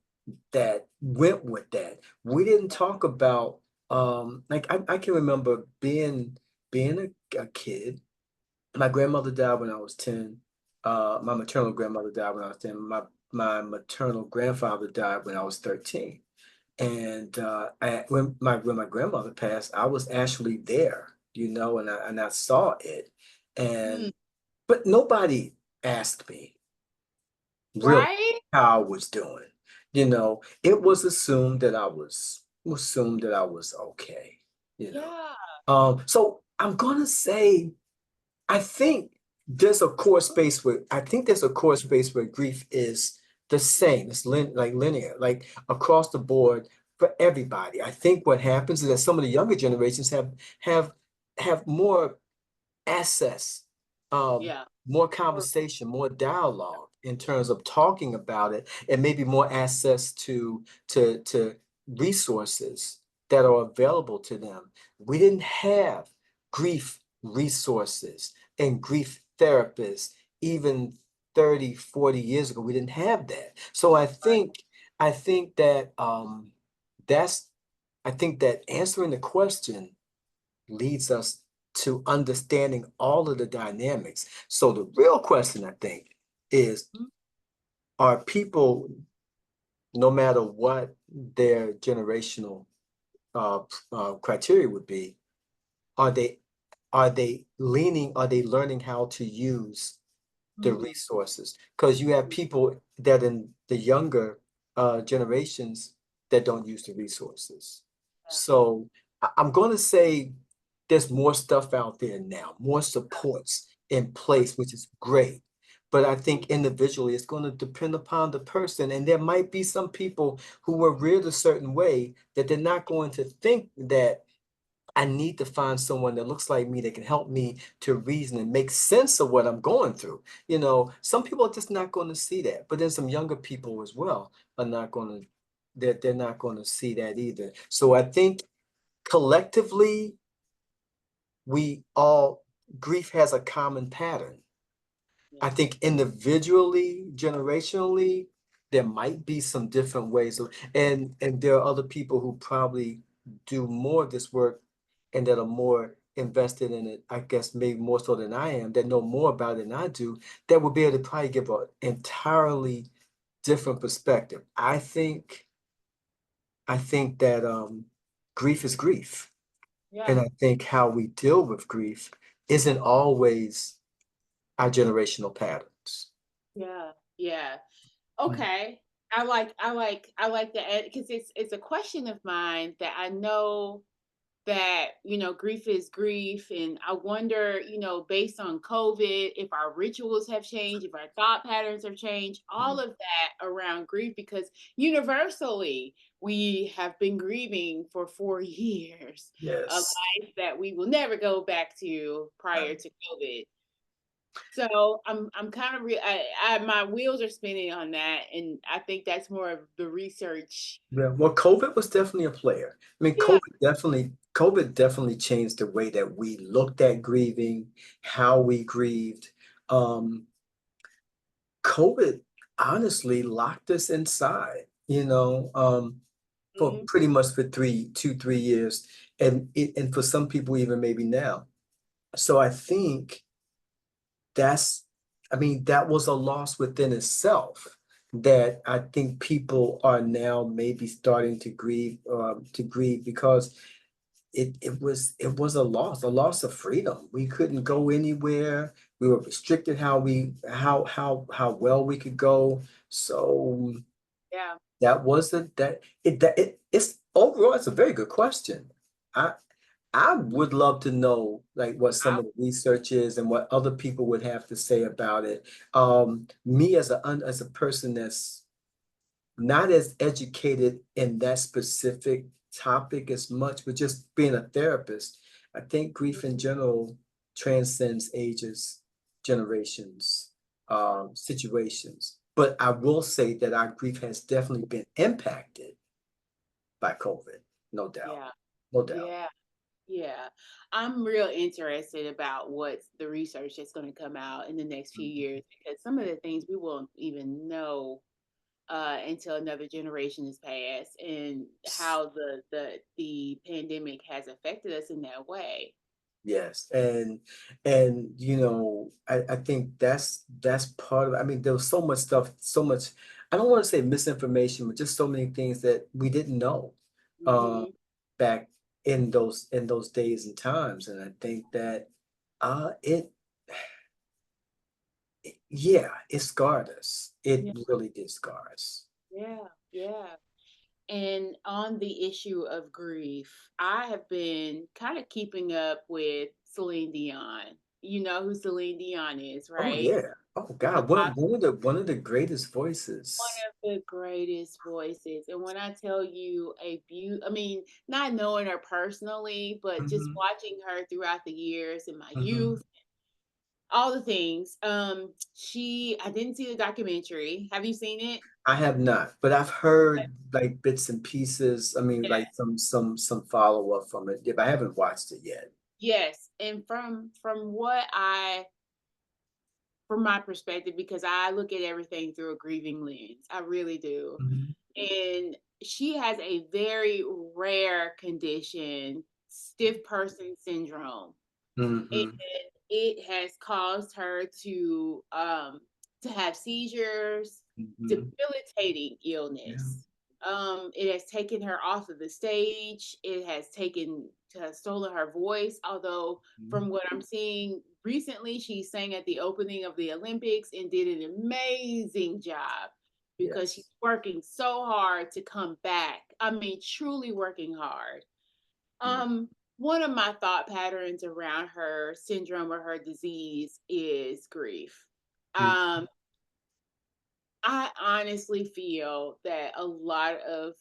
that went with that. We didn't talk about like I can remember being a kid. My grandmother died when I was 10. My maternal grandmother died when I was 10. My maternal grandfather died when I was 13. And when my grandmother passed, I was actually there, and I saw it. Mm. And but nobody asked me really Right? how I was doing. It was assumed that I was okay, you know. Yeah. So I'm gonna say I think there's a core space where grief is the same. It's like linear, like across the board for everybody. I think what happens is that some of the younger generations have have more access, Yeah. more Or conversation, more dialogue in terms of talking about it, and maybe more access to resources that are available to them. We didn't have grief resources and grief therapists even 30, 40 years ago. We didn't have that. So I think that that's I think that answering the question leads us to understanding all of the dynamics. So the real question, I think, is Mhm. are people, no matter what their generational criteria would be, are they are they learning how to use the Mm. resources? Because you have people that in the younger generations that don't use the resources. Yeah. So I'm going to say there's more stuff out there now, more supports, in place, which is great. But I think individually, it's going to depend upon the person. And there might be some people who were reared a certain way that they're not going to think that I need to find someone that looks like me that can help me to reason and make sense of what I'm going through. Some people are just not going to see that. But then some younger people as well are not going to, they're not going to see that either. So I think collectively, we all, grief has a common pattern. Yeah. I think individually, generationally, there might be some different ways of, and there are other people who probably do more of this work and that are more invested in it, I guess maybe more so than I am, that know more about it than I do, that would be able to probably give an entirely different perspective. I think that grief is grief. Yeah. And I think how we deal with grief isn't always our generational patterns. Yeah. Yeah. Mm. Okay. I like that because it's a question of mine that I know that grief is grief, and I wonder, based on COVID, if our rituals have changed, if our thought patterns have changed, all Mm. of that around grief, because universally we have been grieving for 4 years, a Yes. life that we will never go back to prior to COVID. So I'm kind of my wheels are spinning on that, and I think that's more of the research. Yeah. Well, COVID was definitely a player. I mean, Yeah, COVID definitely changed the way that we looked at grieving, how we grieved. Um, COVID honestly locked us inside, for mhm, pretty much for 3 years, and for some people even maybe now. So I think that's, I mean, that was a loss within itself that I think people are now maybe starting to grieve because it was a loss of freedom. We couldn't go anywhere. We were restricted how well we could go. So yeah, that wasn't it's overall it's a very good question. I I would love to know like what some I, of the research is and what other people would have to say about it. Me as a person that's not as educated in that specific topic as much, but just being a therapist, I think grief in general transcends ages, generations, situations. But I will say that our grief has definitely been impacted by COVID, no doubt, yeah, no doubt. yeah. Yeah, I'm real interested about what's the research that's going to come out in the next few Mhm. years, because some of the things we won't even know until another generation has passed, and how the pandemic has affected us in that way. Yes, and I think that's part of it. I mean, there was so much stuff, so much, I don't want to say misinformation, but just so many things that we didn't know uh Hmm. back in those days and times. And I think that uh it yeah, it scarred us. It Yeah, really did scar us. yeah, yeah. And on the issue of grief, I have been kind of keeping up with Celine Dion. You know who Celine Dion is, Oh right? yeah. Oh The God, pop, one of the greatest one voices. of the greatest voices. And when I tell you I mean, not knowing her personally, but just Hmm. watching her throughout the years in my Hmm. youth, all the things. I didn't see the documentary. Have you seen it? I have not, but I've heard like bits and pieces. I mean, like some follow-up from it. If I haven't watched it yet. Yes, and from my perspective, because I look at everything through a grieving lens. I really do. Mhm. And she has a very rare condition, stiff person syndrome. And Mhm. it has caused her to have seizures, Mhm. debilitating Yeah. illness. It has taken her off of the stage. It has stolen her voice. Although, Mhm. from what I'm seeing recently, she sang at the opening of the Olympics and did an amazing job, because she's Yes. working so hard to come back. I mean, truly working hard. Mm. Um, one of my thought patterns around her syndrome or her disease is grief. Mm, Um, I honestly feel that a lot of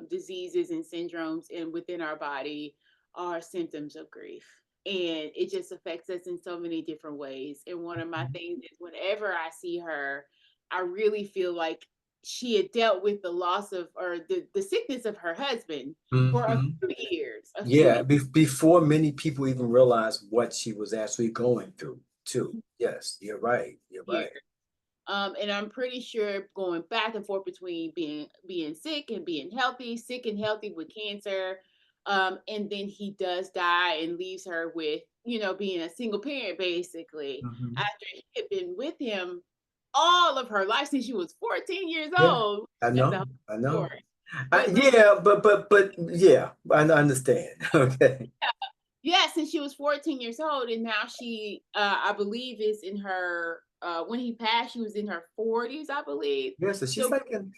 diseases and syndromes in within our body are symptoms of grief, and it just affects us in so many different ways. And one of my mhm, things is whenever I see her, I really feel like she had dealt with the loss of or the sickness of her husband for a mhm. few years, a few Yeah, before many people even realized what she was actually going through, too. Yes, you're right. You're years. right. And I'm pretty sure going back and forth between being sick and being healthy, sick and healthy with cancer. And then he does die and leaves her with, being a single parent basically Mhm. after he had been with him all of her life since she was 14 years Yeah, old. I That's a know. whole I know. story. But Yeah, but yeah, I understand. Okay. yeah, since she was 14 years old, and now she, I believe, is in her. When he passed, she was in her 40s, I believe. Yeah, so So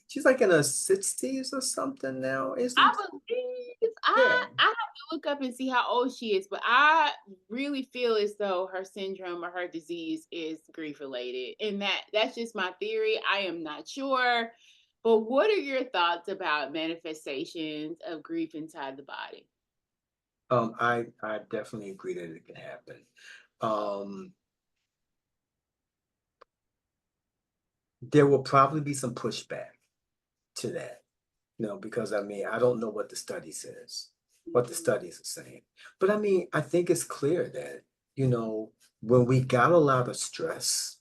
she's like in her 60s or something now, isn't? I believe I Yeah. I have to look up and see how old she is, but I really feel as though her syndrome or her disease is grief related, and that's just my theory. I am not sure, but what are your thoughts about manifestations of grief inside the body? I definitely agree that it can happen. Um, there will probably be some pushback to that. No, because I mean, I don't know what the study says, what the Mhm. studies are saying. But I mean, I think it's clear that, you know, when we got a lot of stress,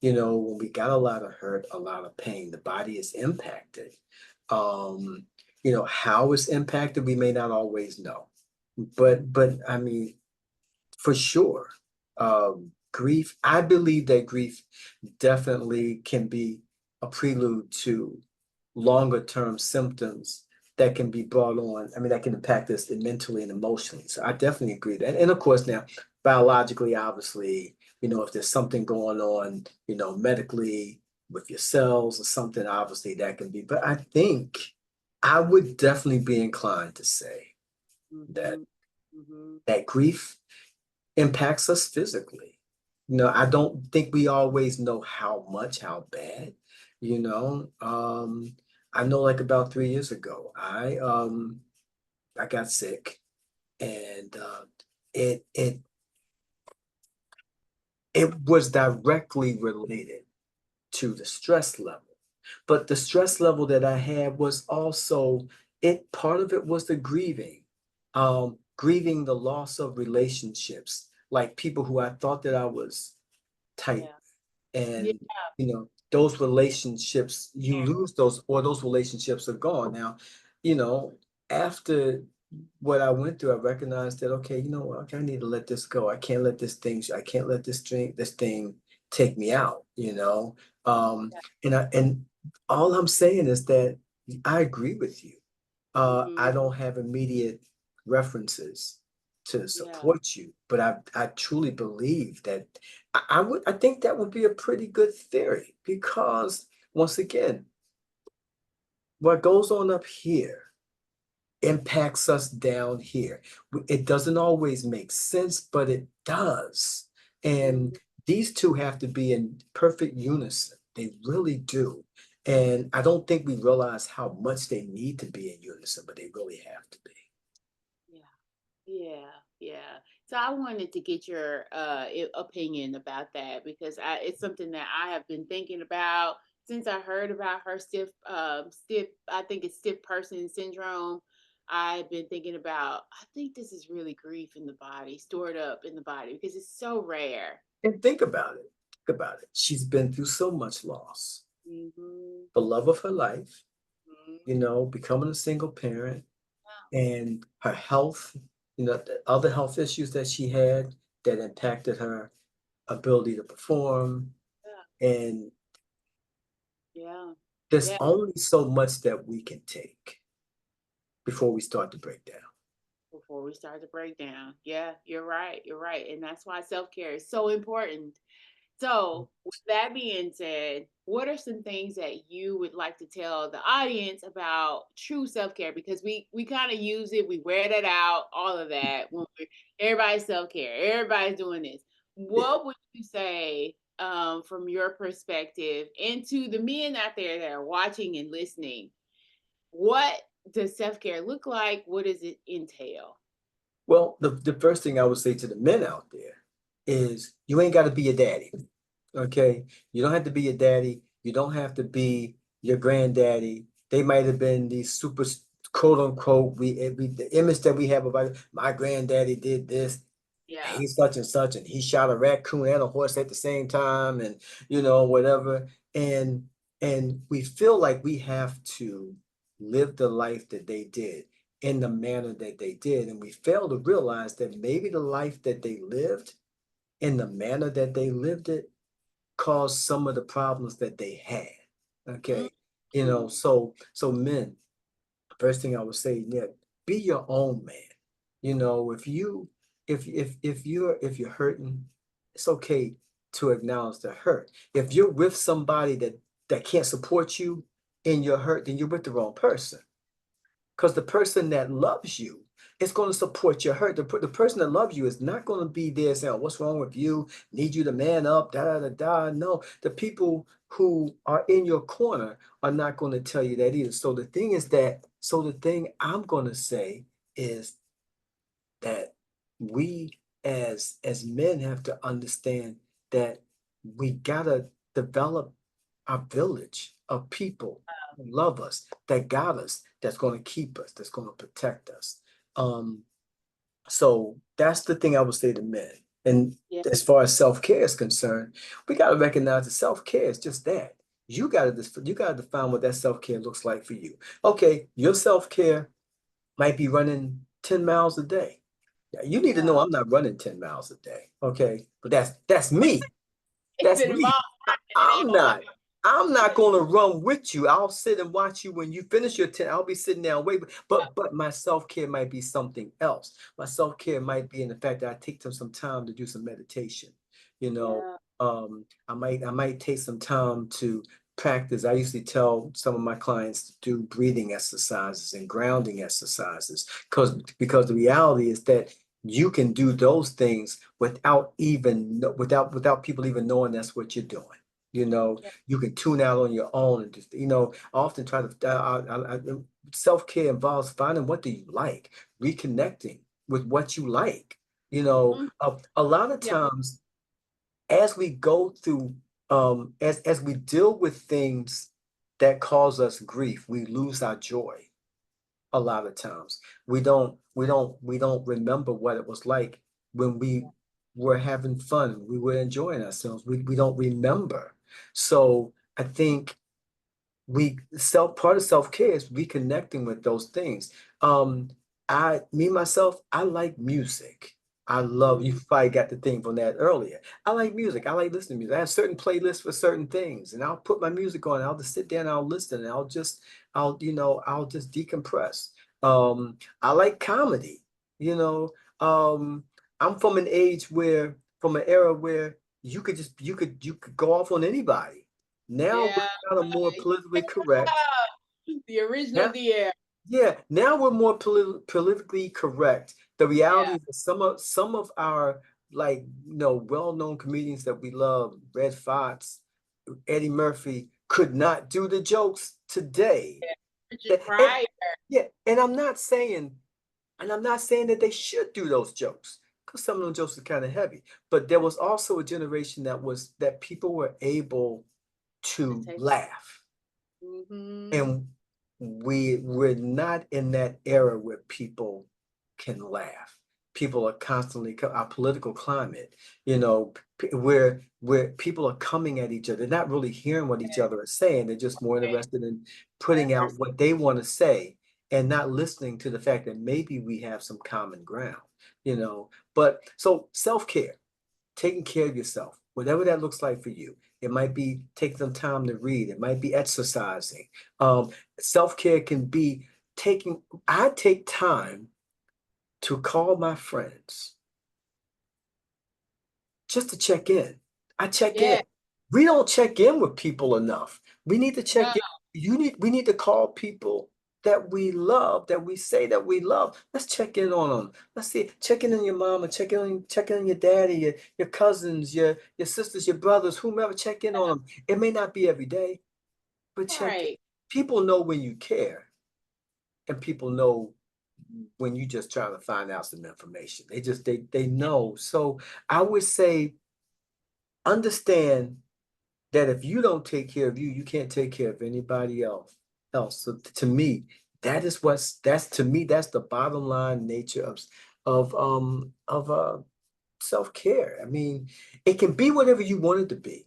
when we got a lot of hurt, a lot of pain, the body is impacted. Um, how it's impacted, we may not always know. But I mean, for sure, grief, I believe that grief definitely can be a prelude to longer term symptoms that can be brought on. I mean, that can impact us mentally and emotionally. So I definitely agree that. And of course, now, biologically, obviously, if there's something going on, medically with your cells or something, obviously that can be. But I think I would definitely be inclined to say that Mhm. Mhm. grief impacts us physically. I don't think we always know how much, how bad, you know. I know like about 3 years ago, I got sick and it it it was directly related to the stress level. But the stress level that I had was also part of it was the grieving. Grieving the loss of relationships, like people who I thought that I was tight. Yeah. Yeah. And those relationships, you Yeah. lose those, or those relationships are gone now. you know After what I went through, I recognized that, okay, you know what, okay, I need to let this go. I can't let this thing take me out. And all I'm saying is that I agree with you. Mhm. I don't have immediate references to Yeah. support you, but I truly believe that I think that would be a pretty good theory, because once again, what goes on up here impacts us down here. It doesn't always make sense, but it does. And Mhm. these two have to be in perfect unison. They really do. And I don't think we realize how much they need to be in unison, but they really have to be. Yeah. Yeah, yeah. So I wanted to get your opinion about that because it's something that I have been thinking about since I heard about her stiff, I think it's stiff person syndrome. I've been thinking about, I think this is really grief in the body, stored up in the body because it's so rare. And think about it. Think about it. She's been through so much loss. Hmm. The love of her life, Hmm. becoming a single parent, and her health, the other health issues that she had that impacted her ability to perform. Yeah, And yeah, there's yeah. only so much that we can take before we start to break down. Before we start to break down. Yeah, you're right. You're right. And that's why self care is so important. So, with that being said, what are some things that you would like to tell the audience about true self care? Because we kind of use it, we wear that out, all of that. When everybody's self care, everybody's doing this. Yeah. What would you say from your perspective, and to the men out there that are watching and listening? What does self care look like? What does it entail? Well, the first thing I would say to the men out there is you ain't got to be a daddy. Okay. You don't have to be a daddy. You don't have to be your granddaddy. They might have been these super quote unquote, the image that we have about my granddaddy did this. Yeah. He's such and such, and he shot a raccoon and a horse at the same time, and whatever. And we feel like we have to live the life that they did in the manner that they did. And we fail to realize that maybe the life that they lived in the manner that they lived it caused some of the problems that they had. Okay. Mhm. So men, first thing I would say, yeah, be your own man. If you if you're hurting, it's okay to acknowledge the hurt. If you're with somebody that can't support you in your hurt, then you're with the wrong person. Because the person that loves you is going to support your hurt. The person that loves you is not going to be there saying, "Oh, what's wrong with you? Need you to man up, da da da da." No, the people who are in your corner are not going to tell you that either. So the thing I'm going to say is that we as men have to understand that we gotta develop a village of people who love us, that got us, that's going to keep us, that's going to protect us. Um, so that's the thing I would say to men. And Yeah. as far as self-care is concerned, we got to recognize that self-care is just that. You got to define what that self-care looks like for you. Okay, your self-care might be running 10 miles a day. Yeah, you need to know Yeah. I'm not running 10 miles a day. Okay. But that's me. If That's it me. involves running, it I'm ain't gonna not. work. I'm not going to run with you. I'll sit and watch you when you finish your 10. I'll be sitting there and waiting. But my self-care might be something else. My self-care might be in the fact that I take them some time to do some meditation. You know, Yeah. I might take some time to practice. I usually tell some of my clients to do breathing exercises and grounding exercises because the reality is that you can do those things without people even knowing that's what you're doing. Yeah. You can tune out on your own and just, I often try to, self-care involves finding what do you like, reconnecting with what you like. Mhm. A lot of Yeah. times as we go through, as we deal with things that cause us grief, we lose our joy a lot of times. We don't remember what it was like when we were having fun, we were enjoying ourselves. We don't remember. So I think we self part of self-care is reconnecting with those things. um myself, I like music. I love, you Mhm. probably got the thing from that earlier. I like music. I like listening to music. I have certain playlists for certain things, and I'll put my music on. I'll just sit there and I'll listen, and I'll just decompress. I like comedy. you know um I'm from from an era where you could go off on anybody. Now Yeah. we're kind of more politically correct. The original Now, DL. yeah, now we're more politically correct. The reality Yeah. is that some of our, like, well-known comedians that we love, Red Fox, Eddie Murphy, could not do the jokes today. Yeah. Richard That- And Pryor. yeah, and I'm not saying that they should do those jokes, because some of those jokes are kind of heavy. But there was also a generation that people were able To to take. laugh. Mm-hmm. And we're not in that era where people can laugh. People are constantly, our political climate, where people are coming at each other. They're not really hearing what each other is saying. They're just more interested in putting out what they want to say and not listening to the fact that maybe we have some common ground, you know. But so self-care, taking care of yourself, whatever that looks like for you. It might be taking some time to read. It might be exercising. Um, Self-care can be I take time to call my friends just to check in. I check in. Yeah. We don't check in with people enough. We need to No. check in. We need to call people that we love, that we say that we love. Let's check in on them. Let's see, check in on your mama, check in on your daddy, your cousins, your sisters, your brothers, whomever, check in on them. It may not be every day, but check in. Right. People know when you care, and people know when you just trying to find out some information. They know. So I would say understand that if you don't take care of you, you can't take care of anybody else. So to me, that's to me, that's the bottom line nature of self-care. I mean, it can be whatever you want it to be,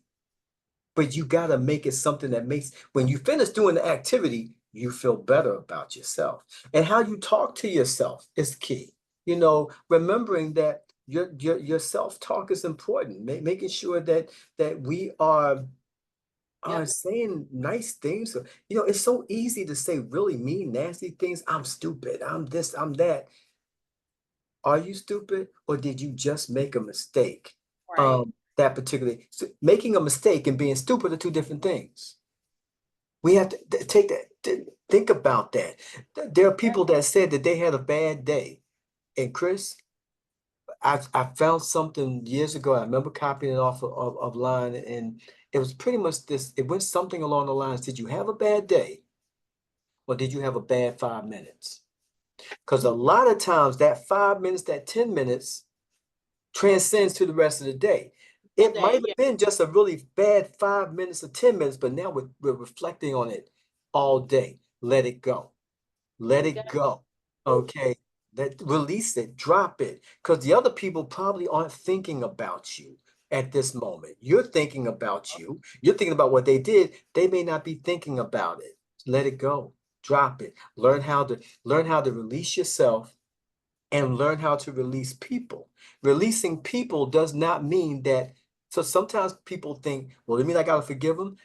but you gotta make it something that makes when you finish doing the activity, you feel better about yourself. And how you talk to yourself is key. You know, remembering that your self-talk is important, making sure that we are Yep. saying nice things. You know, it's so easy to say really mean, nasty things. I'm stupid. I'm this, I'm that. Are you stupid or did you just make a mistake? Right. That particularly so making a mistake and being stupid are two different things. We have to take that, think about that. There are Right. people that said that they had a bad day. And Chris, I found something years ago. I remember copying it off of line, and it was pretty much this. It went something along the lines, did you have a bad day or did you have a bad 5 minutes? Because a lot of times that 5 minutes, that 10 minutes transcends to the rest of the day. All It might day. have been just a really bad 5 minutes or 10 minutes, but now we're reflecting on it all day. Let it go. Let Let it go. it go. Ooh. Okay. Let release it, drop it. Because the other people probably aren't thinking about you at this moment. You're thinking about you. You're thinking about what they did. They may not be thinking about it. Let it go. Drop it. Learn how to release yourself and learn how to release people. Releasing people does not mean that. So sometimes people think, well, it mean I gotta forgive them.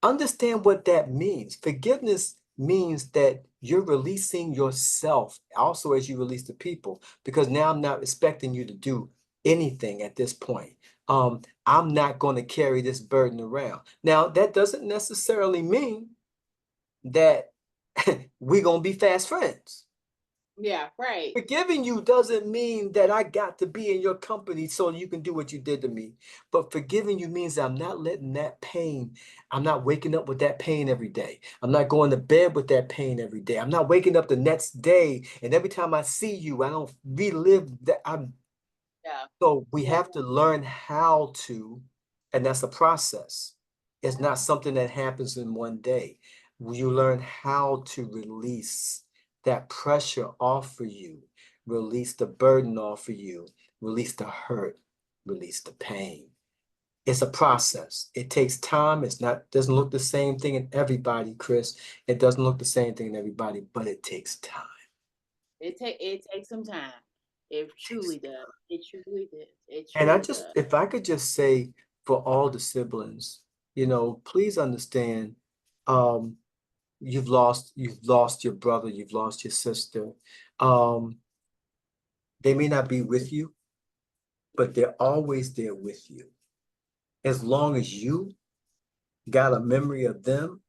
Understand what that means. Forgiveness means that you're releasing yourself also as you release the people, because now I'm not expecting you to do anything at this point. I'm not going to carry this burden around. Now, that doesn't necessarily mean that we're going to be fast friends. Yeah. Right. Forgiving you doesn't mean that I got to be in your company so you can do what you did to me. But forgiving you means I'm not letting that pain, I'm not waking up with that pain every day. I'm not going to bed with that pain every day. I'm not waking up the next day and every time I see you, I don't relive that. Yeah. So we Yeah. have to learn how to, and that's a process. It's not something that happens in one day. You learn how to release that pressure off for you, release the burden off for you, release the hurt, release the pain. It's a process. It takes time. It's not, doesn't look the same thing in everybody, Chris. It doesn't look the same thing in everybody, but it takes time. It takes some time. It truly does. It truly does. It And I truly just, does. if I could just say for all the siblings, you know, please understand, um, you've lost your brother, you've lost your sister. Um, they may not be with you, but they're always there with you. As long as you got a memory of them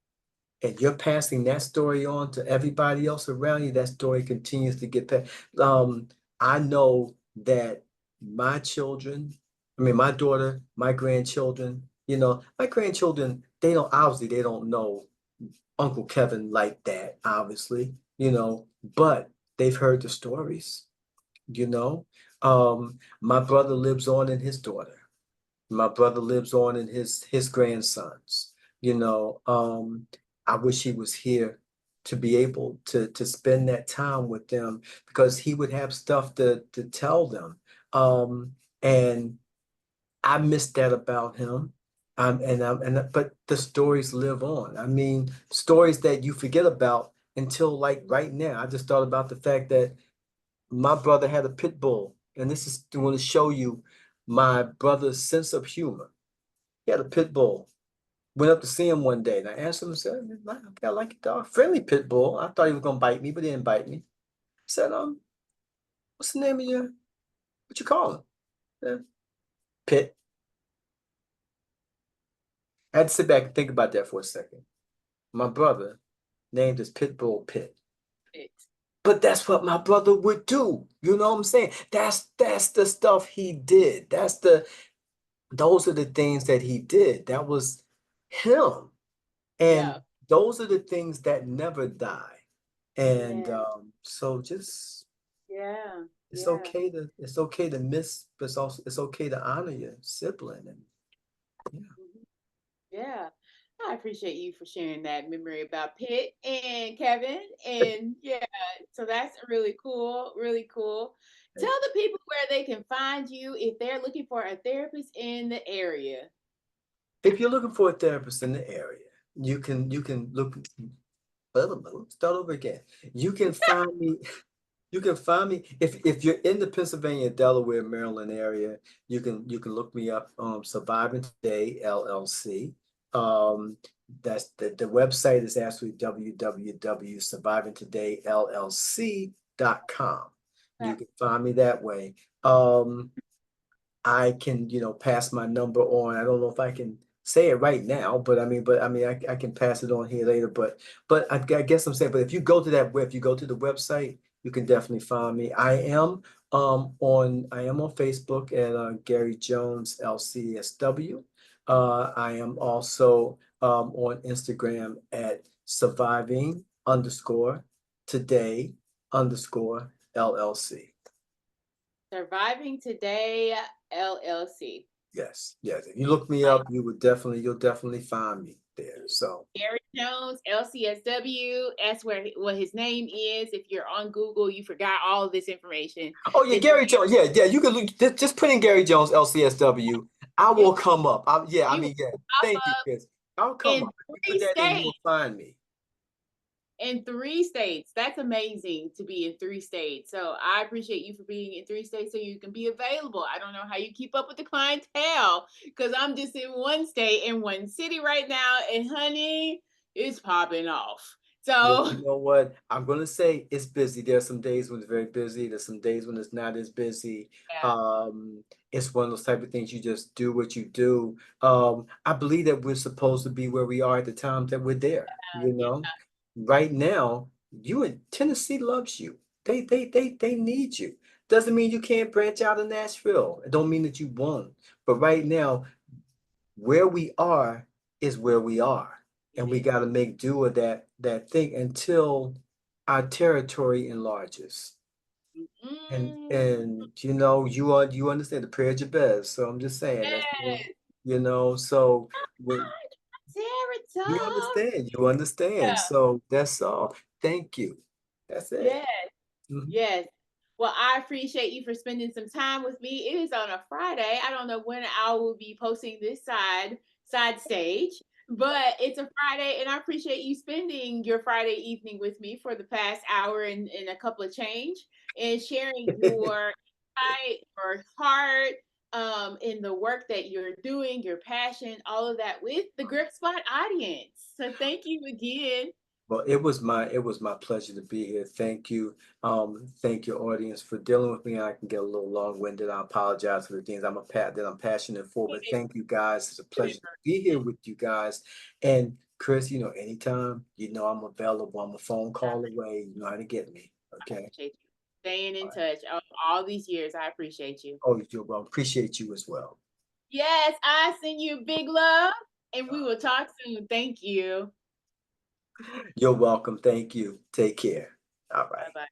and you're passing that story on to everybody else around you, that story continues to get passed. Um, I know that my children, I mean, my daughter, my grandchildren, you know, my grandchildren, they don't, obviously, they don't know Uncle Kevin like that, obviously, you know, but they've heard the stories, you know. My brother lives on in his daughter. My brother lives on in his grandsons. You know, I wish he was here to be able to spend that time with them because he would have stuff to tell them. And I miss that about him. But the stories live on. I mean, stories that you forget about until like right now. I just thought about the fact that my brother had a pit bull, and this is going to show you my brother's sense of humor. He had a pit bull. Went up to see him one day, and I asked him, I said, "Okay, I like your dog. Friendly pit bull. I thought he was gonna bite me, but he didn't bite me." I said, what's the name of your what you call him? "Yeah, Pit." I had to sit back and think about that for a second. My brother named his pit bull Pit. It. But that's what my brother would do. You know what I'm saying? That's the stuff he did. Those are the things that he did. That was him. And Yeah. those are the things that never die. And Yeah. so just Yeah. Yeah. it's okay to miss, but it's okay to honor your sibling. And yeah. Mhm. Yeah. I appreciate you for sharing that memory about Pitt and Kevin. And yeah, so that's really cool. Really cool. Tell the people where they can find you if they're looking for a therapist in the area. If you're looking for a therapist in the area, you can look. Start over again. You can find me. You can find me if you're in the Pennsylvania, Delaware, Maryland area. You can look me up. Surviving Today LLC. Um, that's the website is actually www.survivingtodayllc.com. You can find me that way. Um, I can, pass my number on. I don't know if I can say it right now, but I can pass it on here later. But I guess I'm saying, but if you go to the website, you can definitely find me. I am on Facebook at Gary Jones LCSW. I am also on Instagram at surviving underscore today underscore LLC. Surviving Today LLC. Yes, yes. If you look me Like up, you'll definitely find me there. So, Gary Jones, LCSW. That's what his name is. If you're on Google, you forgot all of this information. oh yeah, It's Gary Jones. Yeah, yeah. You can just put in Gary Jones LCSW. I you will come up. you will Yeah. pop Thank you, up Chris. I'll come in up. If you put three that in, you states. will find me. In three states. That's amazing to be in three states. So I appreciate you for being in three states so you can be available. I don't know how you keep up with the clientele because I'm just in one state in one city right now, and honey, it's popping off. Well, So you know what? I'm gonna say it's busy. There's some days when it's very busy. There's some days when it's not as busy. yeah, Um, it's one of those type of things you just do what you do. I believe that we're supposed to be where we are at the time that we're there. yeah, Right now, you in Tennessee loves you. They need you. Doesn't mean you can't branch out of Nashville. It don't mean that you won't. But right now, where we are is where we are, it and we is. got to make do with that thing until our territory enlarges. Mm, And you understand the prayer of Jabez. So I'm just saying that's yes, so when Territory. you understand. So that's all. Thank you. That's it. Yeah. Mhm. Yes. Well, I appreciate you for spending some time with me. It is on a Friday. I don't know when I will be posting this side stage, but it's a Friday, and I appreciate you spending your Friday evening with me for the past hour and a couple of change and sharing your insight, your heart, in the work that you're doing, your passion, all of that with the Grip Spot audience. So thank you again. Well, it was my pleasure to be here. Thank you. Thank your audience for dealing with me. I can get a little long-winded. I apologize for the things that I'm passionate for, but thank you guys. It's a pleasure to be here with you guys. And Chris, anytime, I'm available. I'm a phone call away. You know how to get me. Okay. Appreciate you staying in All right. touch all these years. I appreciate you. Oh, you're well. Appreciate you as well. Yes, I send you big love, and we Uh, will talk soon. Thank you. you're welcome. Thank you. Take care. All Bye right. bye.